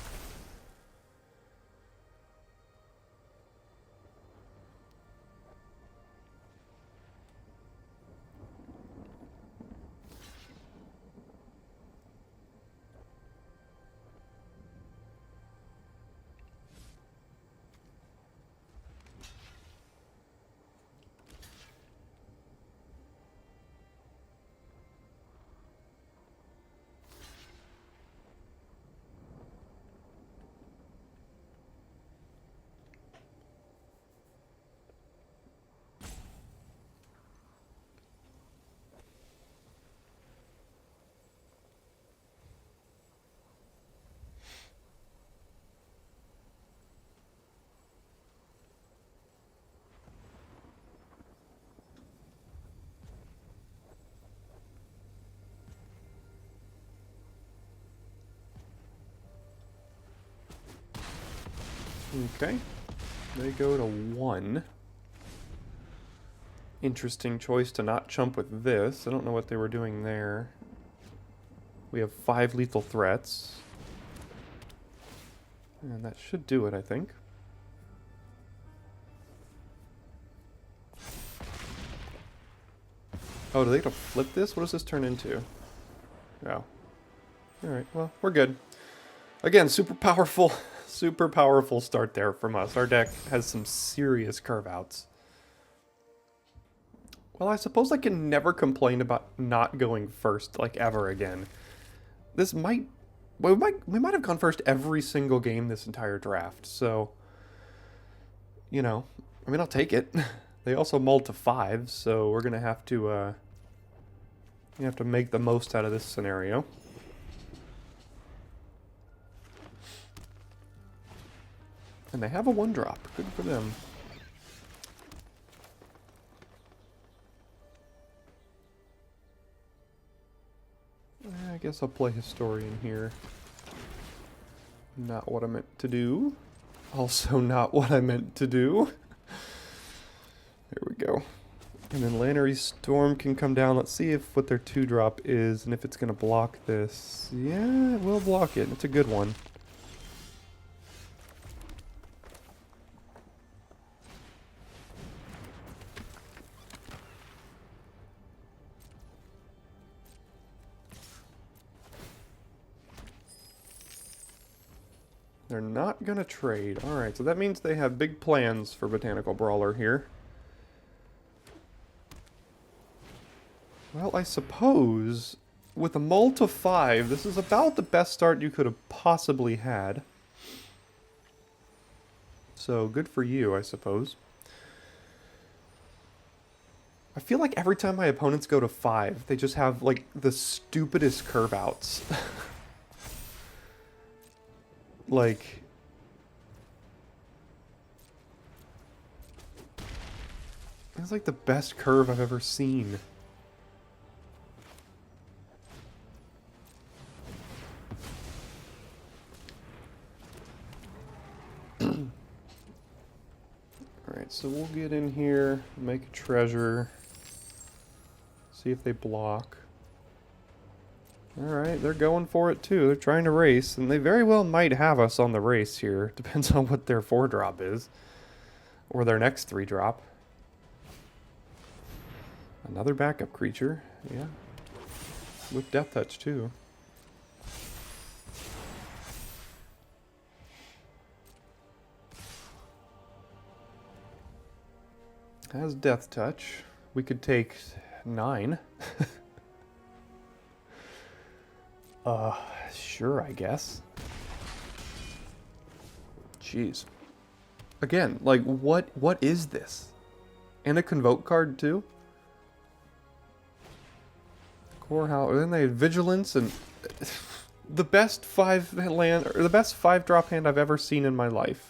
Okay, they go to 1. Interesting choice to not chump with this. I don't know what they were doing there. We have 5 lethal threats. And that should do it, I think. Oh, do they have to flip this? What does this turn into? Oh. Alright, well, we're good. Again, super powerful start there from us. Our deck has some serious curve outs. Well, I suppose I can never complain about not going first, like, ever again. This might... Well, we might have gone first every single game this entire draft, so... You know, I mean, I'll take it. They also mulled to 5, so we're gonna have to, make the most out of this scenario. And they have a 1-drop. Good for them. I guess I'll play Historian here. Not what I meant to do. Also not what I meant to do. There we go. And then Lannery Storm can come down. Let's see if what their 2-drop is and if it's going to block this. Yeah, it will block it. It's a good one. They're not going to trade. Alright, so that means they have big plans for Botanical Brawler here. Well, I suppose with a mull to 5, this is about the best start you could have possibly had. So, good for you, I suppose. I feel like every time my opponents go to 5, they just have, like, the stupidest curve outs. Like... That's like the best curve I've ever seen. Alright, so we'll get in here, make a treasure, see if they block. Alright, they're going for it too. They're trying to race, and they very well might have us on the race here. Depends on what their 4-drop is. Or their next 3-drop. Another backup creature, yeah. With Death Touch too. Has Death Touch. We could take 9. Sure, I guess. Jeez. Again, like, what is this? And a Convoke card, too? Core Howl. Then they had Vigilance and... the best 5-land, or the best 5-drop hand I've ever seen in my life.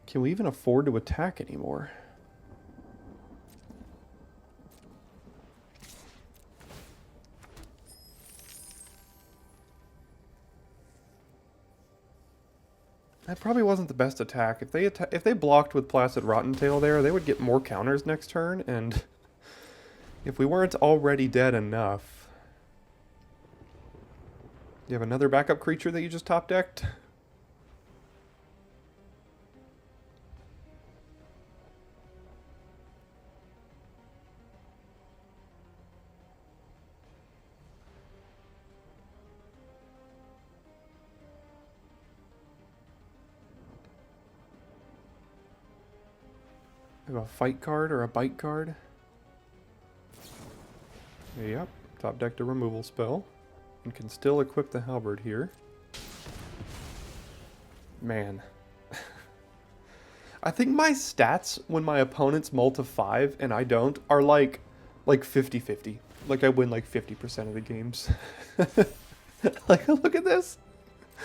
Can we even afford to attack anymore? That probably wasn't the best attack. If they blocked with Placid Rottentail there, they would get more counters next turn, and if we weren't already dead enough... You have another backup creature that you just top decked? Have a fight card or a bite card. Yep, top decked a removal spell. And can still equip the halberd here. Man. I think my stats when my opponents mull to 5 and I don't are like 50-50. Like I win like 50% of the games. Like, look at this.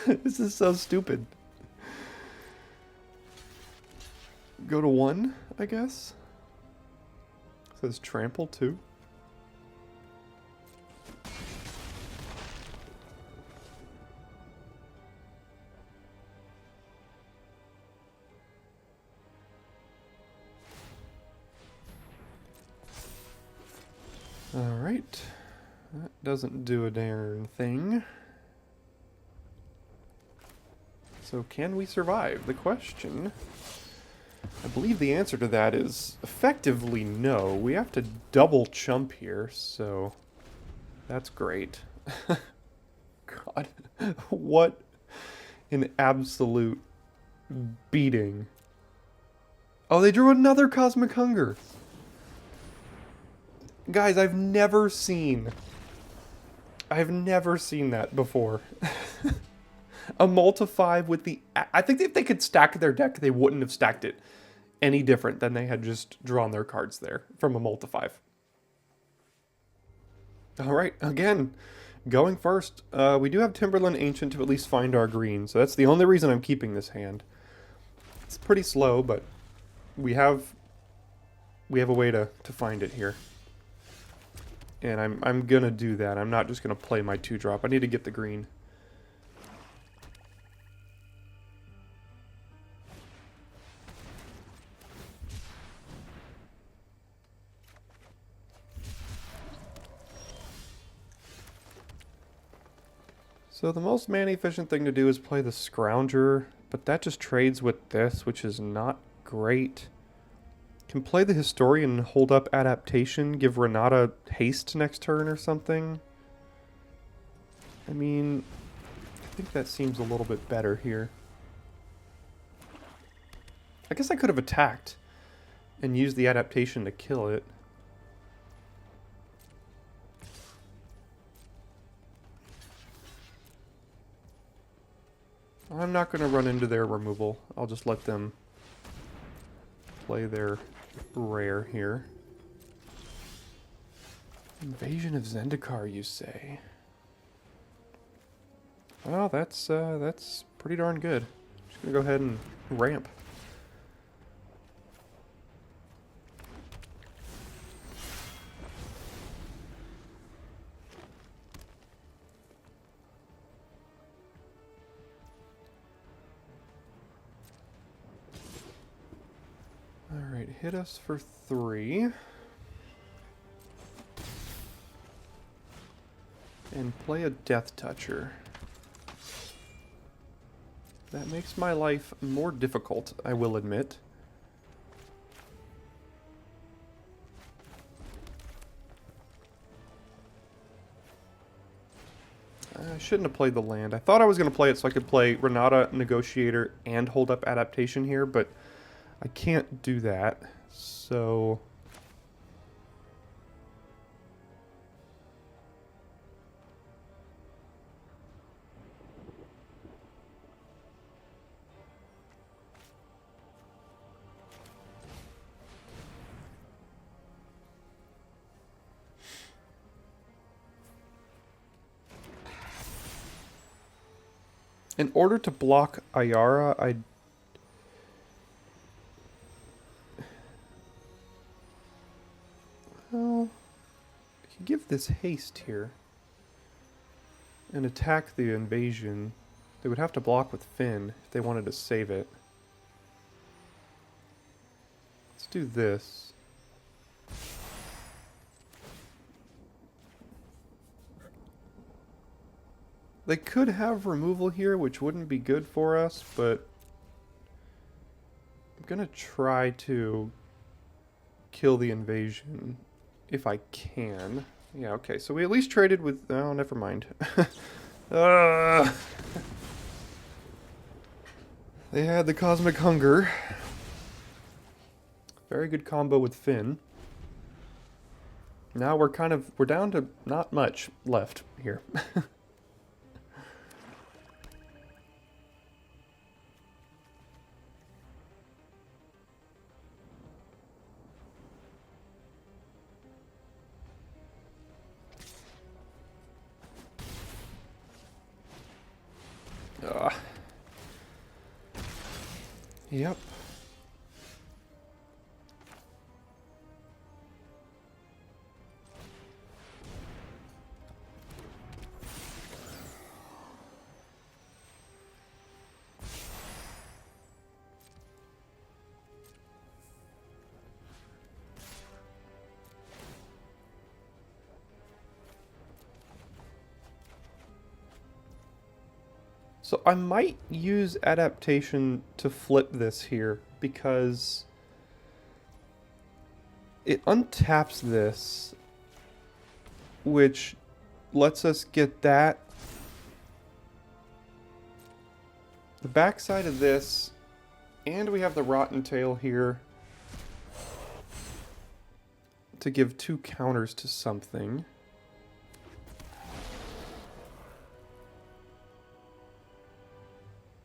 This is so stupid. Go to 1, I guess. Says trample too. Alright. That doesn't do a darn thing. So can we survive? The question... I believe the answer to that is effectively no. We have to double chump here, so that's great. God, what an absolute beating. Oh, they drew another Cosmic Hunger. Guys, I've never seen that before. A mull to 5 with the... I think if they could stack their deck, they wouldn't have stacked it any different than they had just drawn their cards there from a mull to 5. Alright, again, going first. We do have Timberland Ancient to at least find our green, so that's the only reason I'm keeping this hand. It's pretty slow, but we have a way to find it here. And I'm gonna do that. I'm not just gonna play my 2-drop. I need to get the green. So the most mana efficient thing to do is play the Scrounger, but that just trades with this, which is not great. Can play the Historian and hold up adaptation, give Renata haste next turn or something. I mean, I think that seems a little bit better here. I guess I could have attacked and used the adaptation to kill it. I'm not going to run into their removal. I'll just let them play their rare here. Invasion of Zendikar, you say? Well, that's pretty darn good. Just gonna go ahead and ramp. Alright, hit us for 3. And play a Death Toucher. That makes my life more difficult, I will admit. I shouldn't have played the land. I thought I was going to play it so I could play Renata, Negotiator, and hold up Adaptation here, but I can't do that, so... In order to block Ayara, I could give this haste here and attack the invasion. They would have to block with Finn if they wanted to save it. Let's do this. They could have removal here, which wouldn't be good for us, but I'm gonna try to kill the invasion if I can. Yeah, okay, so we at least traded with... Oh, never mind. They had the Cosmic Hunger. Very good combo with Finn. Now we're down to not much left here. Yep. So I might use adaptation to flip this here, because it untaps this, which lets us get that. The backside of this, and we have the Rotten Tail here to give 2 counters to something.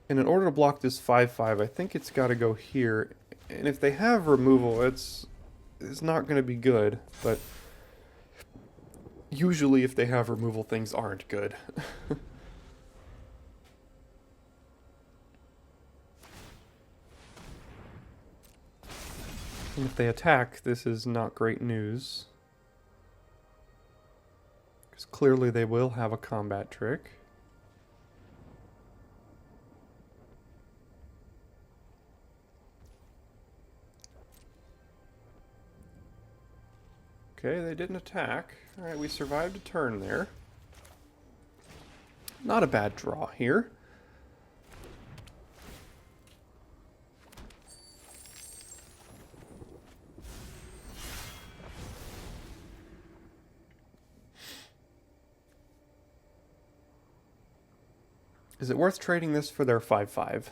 And in order to block this 5/5, I think it's got to go here. And if they have removal, it's not going to be good. But usually if they have removal, things aren't good. And if they attack, this is not great news. Because clearly they will have a combat trick. Okay, they didn't attack. Alright, we survived a turn there. Not a bad draw here. Is it worth trading this for their 5/5?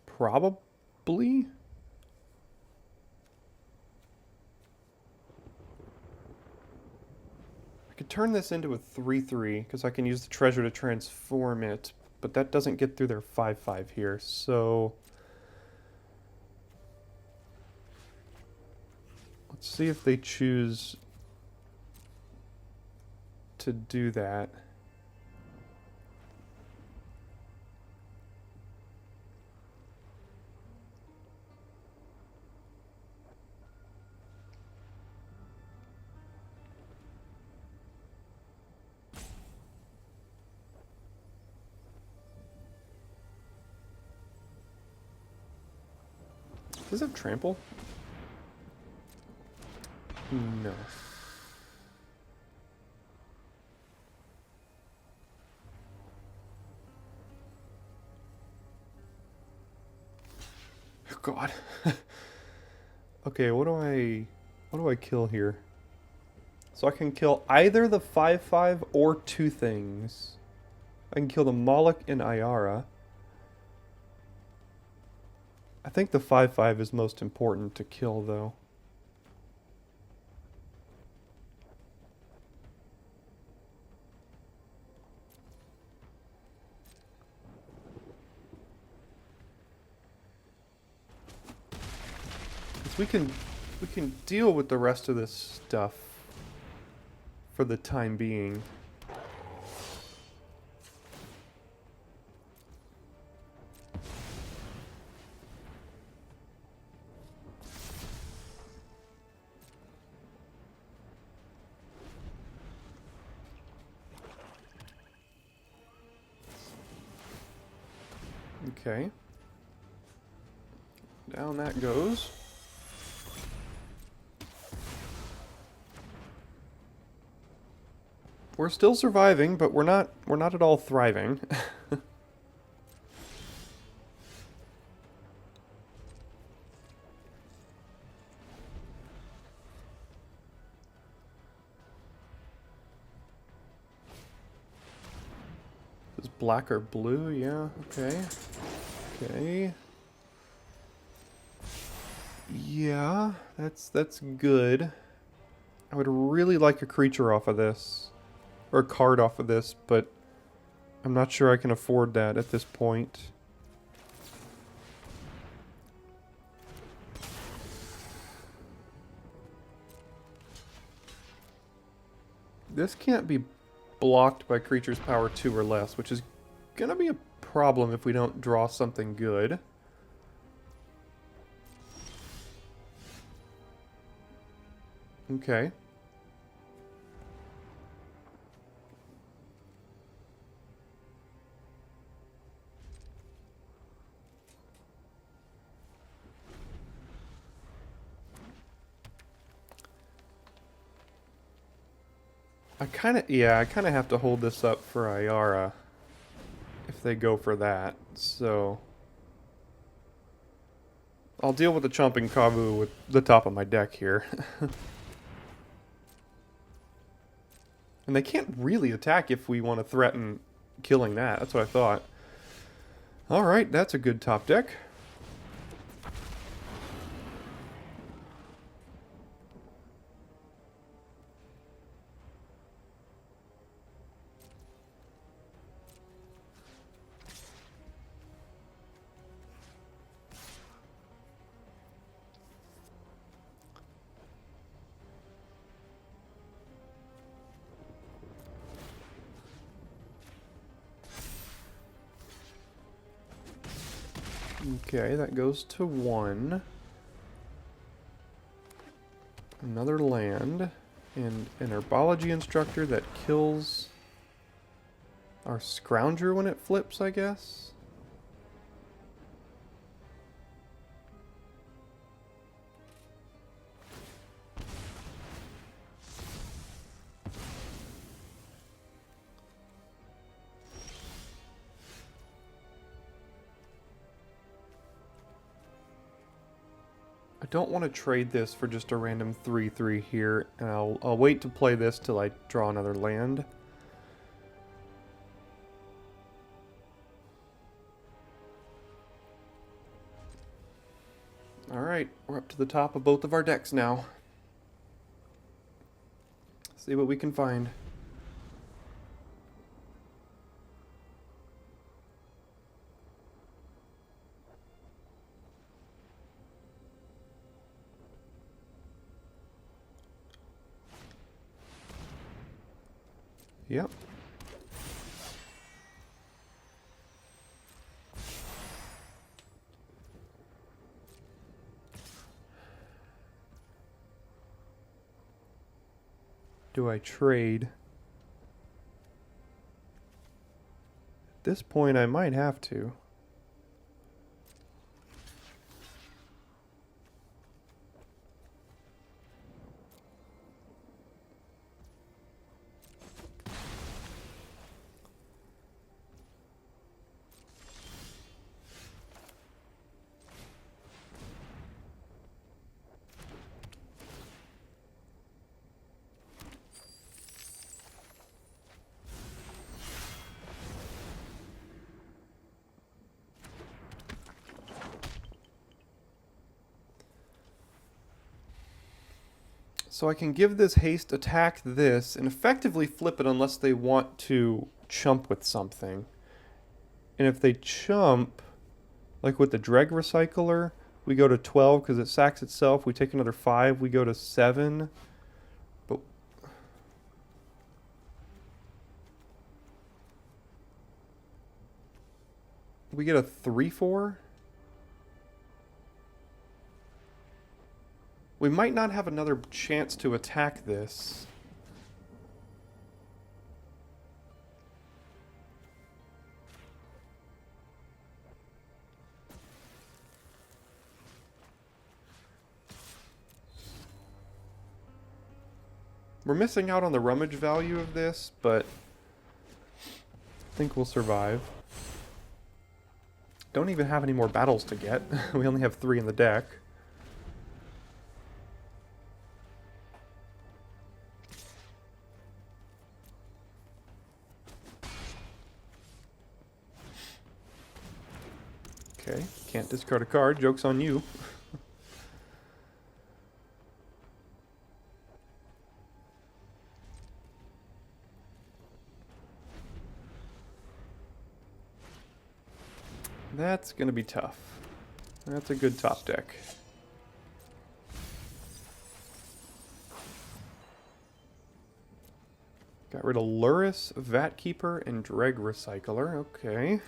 Probably. I could turn this into a 3/3 because I can use the treasure to transform it, but that doesn't get through their 5/5 here, so let's see if they choose to do that. Does it have trample? No. Oh God. Okay, what do I kill here? So I can kill either the 5/5 or two things. I can kill the Moloch and Ayara. I think the 5/5 is most important to kill, though. Because we can deal with the rest of this stuff for the time being. Okay. Down that goes. We're still surviving, but we're not at all thriving. Is black or blue? Yeah, okay. Okay. Yeah, that's good. I would really like a creature off of this. Or a card off of this, but I'm not sure I can afford that at this point. This can't be blocked by creature's power 2 or less, which is gonna be a problem if we don't draw something good. Okay. I kind of have to hold this up for Ayara if they go for that. So I'll deal with the Chomping Kavu with the top of my deck here. And they can't really attack if we want to threaten killing that. That's what I thought. Alright, that's a good top deck. Okay, that goes to 1. Another land. And an herbology instructor that kills our Scrounger when it flips, I guess? I don't want to trade this for just a random 3/3 here, and I'll wait to play this till I draw another land. Alright, we're up to the top of both of our decks now. See what we can find. Yep. Do I trade? At this point, I might have to. So I can give this haste, attack this, and effectively flip it unless they want to chump with something. And if they chump, like with the Dreg Recycler, we go to 12 because it sacks itself. We take another 5, we go to 7. But we get a 3/4. We might not have another chance to attack this. We're missing out on the rummage value of this, but I think we'll survive. Don't even have any more battles to get. We only have 3 in the deck. Okay, can't discard a card. Joke's on you. That's going to be tough. That's a good top deck. Got rid of Luris, Vatkeeper, and Dreg Recycler. Okay.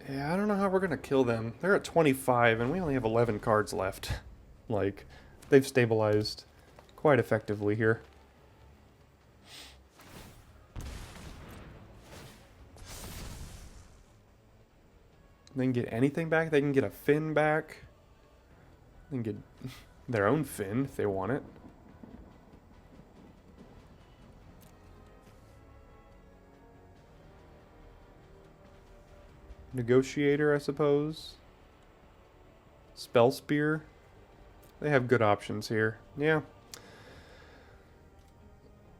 Yeah, I don't know how we're going to kill them. They're at 25, and we only have 11 cards left. Like, they've stabilized quite effectively here. They can get anything back. They can get a fin back. They can get their own fin if they want it. Negotiator, I suppose. Spell Spear. They have good options here. Yeah.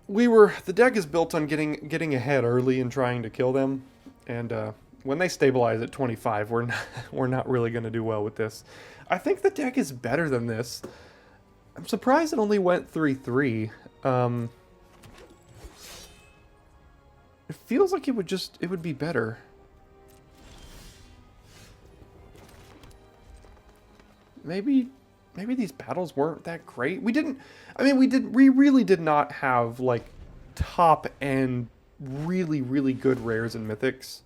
The deck is built on getting ahead early and trying to kill them. And when they stabilize at 25, we're not really going to do well with this. I think the deck is better than this. I'm surprised it only went 3/3. It feels like it would be better. Maybe these battles weren't that great. We really did not have like top end really good rares and mythics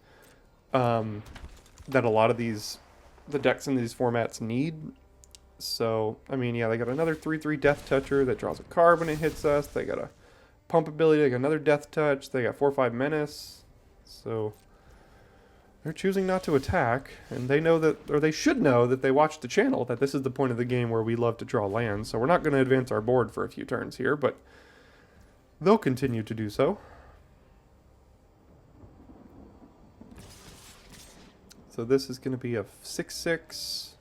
that a lot of the decks in these formats need. So, I mean, yeah, they got another 3/3 Death Toucher that draws a card when it hits us. They got a pump ability, they got another Death Touch, they got 4/5 Menace. So they're choosing not to attack, and they know that, or they should know that they watched the channel, that this is the point of the game where we love to draw lands. So we're not going to advance our board for a few turns here, but they'll continue to do so. So this is going to be a 6/6.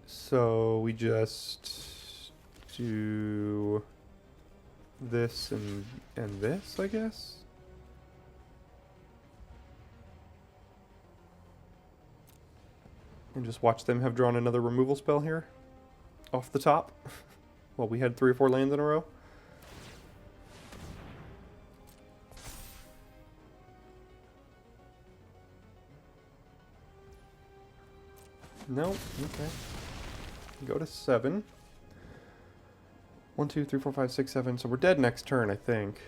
So we just do this and this, I guess. And just watch them have drawn another removal spell here off the top. Well, we had 3 or 4 lands in a row. No, okay. Go to 7. 1, 2, 3, 4, 5, 6, 7. So we're dead next turn, I think.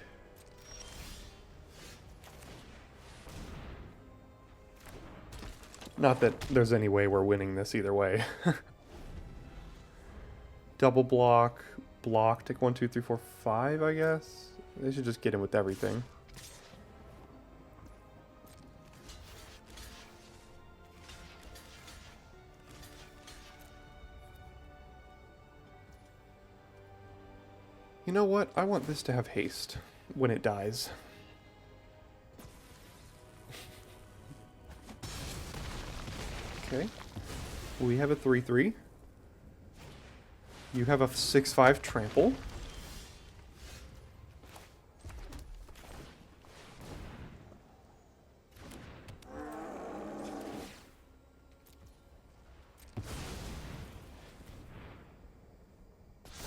Not that there's any way we're winning this either way. Double block, block, take 1, 2, 3, 4, 5, I guess. They should just get in with everything. You know what? I want this to have haste when it dies. Okay. We have a 3/3. You have a 6/5 trample.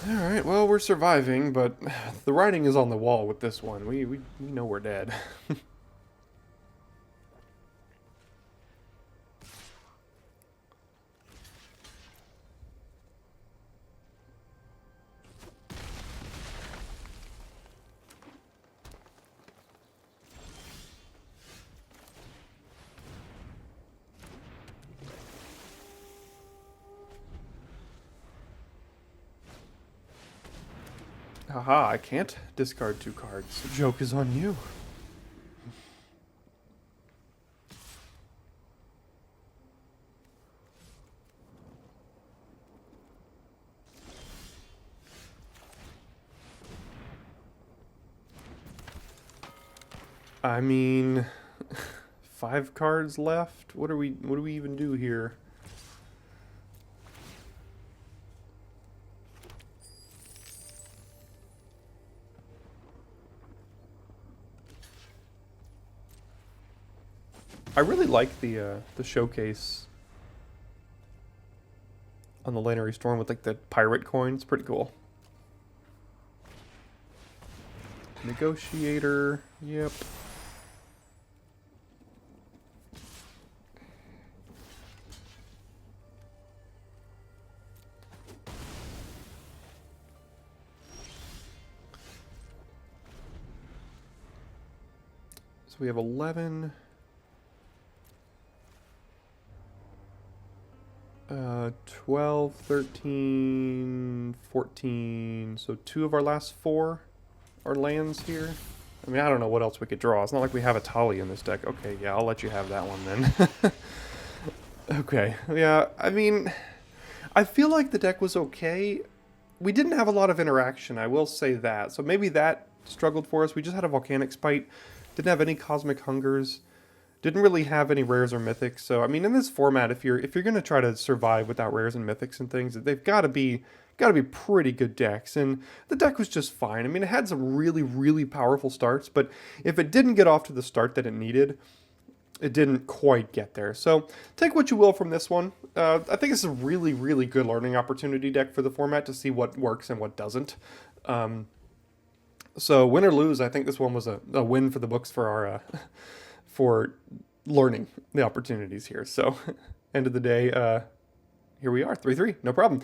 Alright, well, we're surviving, but the writing is on the wall with this one. We know we're dead. Haha, I can't discard 2 cards. The joke is on you. I mean, 5 cards left. What do we even do here? I really like the showcase on the Lanary Storm with like the pirate coin. It's pretty cool. Negotiator, yep. So we have 11. 12, 13, 14. So 2 of our last 4 are lands here. I mean, I don't know what else we could draw. It's not like we have a Tali in this deck. Okay, yeah, I'll let you have that one then. Okay, yeah, I mean, I feel like the deck was okay. We didn't have a lot of interaction, I will say that. So maybe that struggled for us. We just had a Volcanic Spite. Didn't have any Cosmic Hungers. Didn't really have any rares or mythics. So I mean, in this format, if you're gonna try to survive without rares and mythics and things, they've got to be pretty good decks. And the deck was just fine. I mean, it had some really powerful starts, but if it didn't get off to the start that it needed, it didn't quite get there. So take what you will from this one. I think it's a really good learning opportunity deck for the format to see what works and what doesn't. So win or lose, I think this one was a win for the books for our for learning the opportunities here. So end of the day, here we are, 3-3, no problem.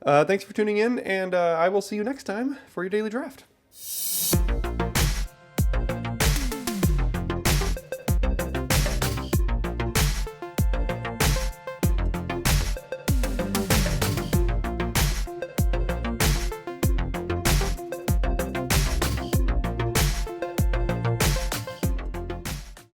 Thanks for tuning in, and I will see you next time for your daily draft.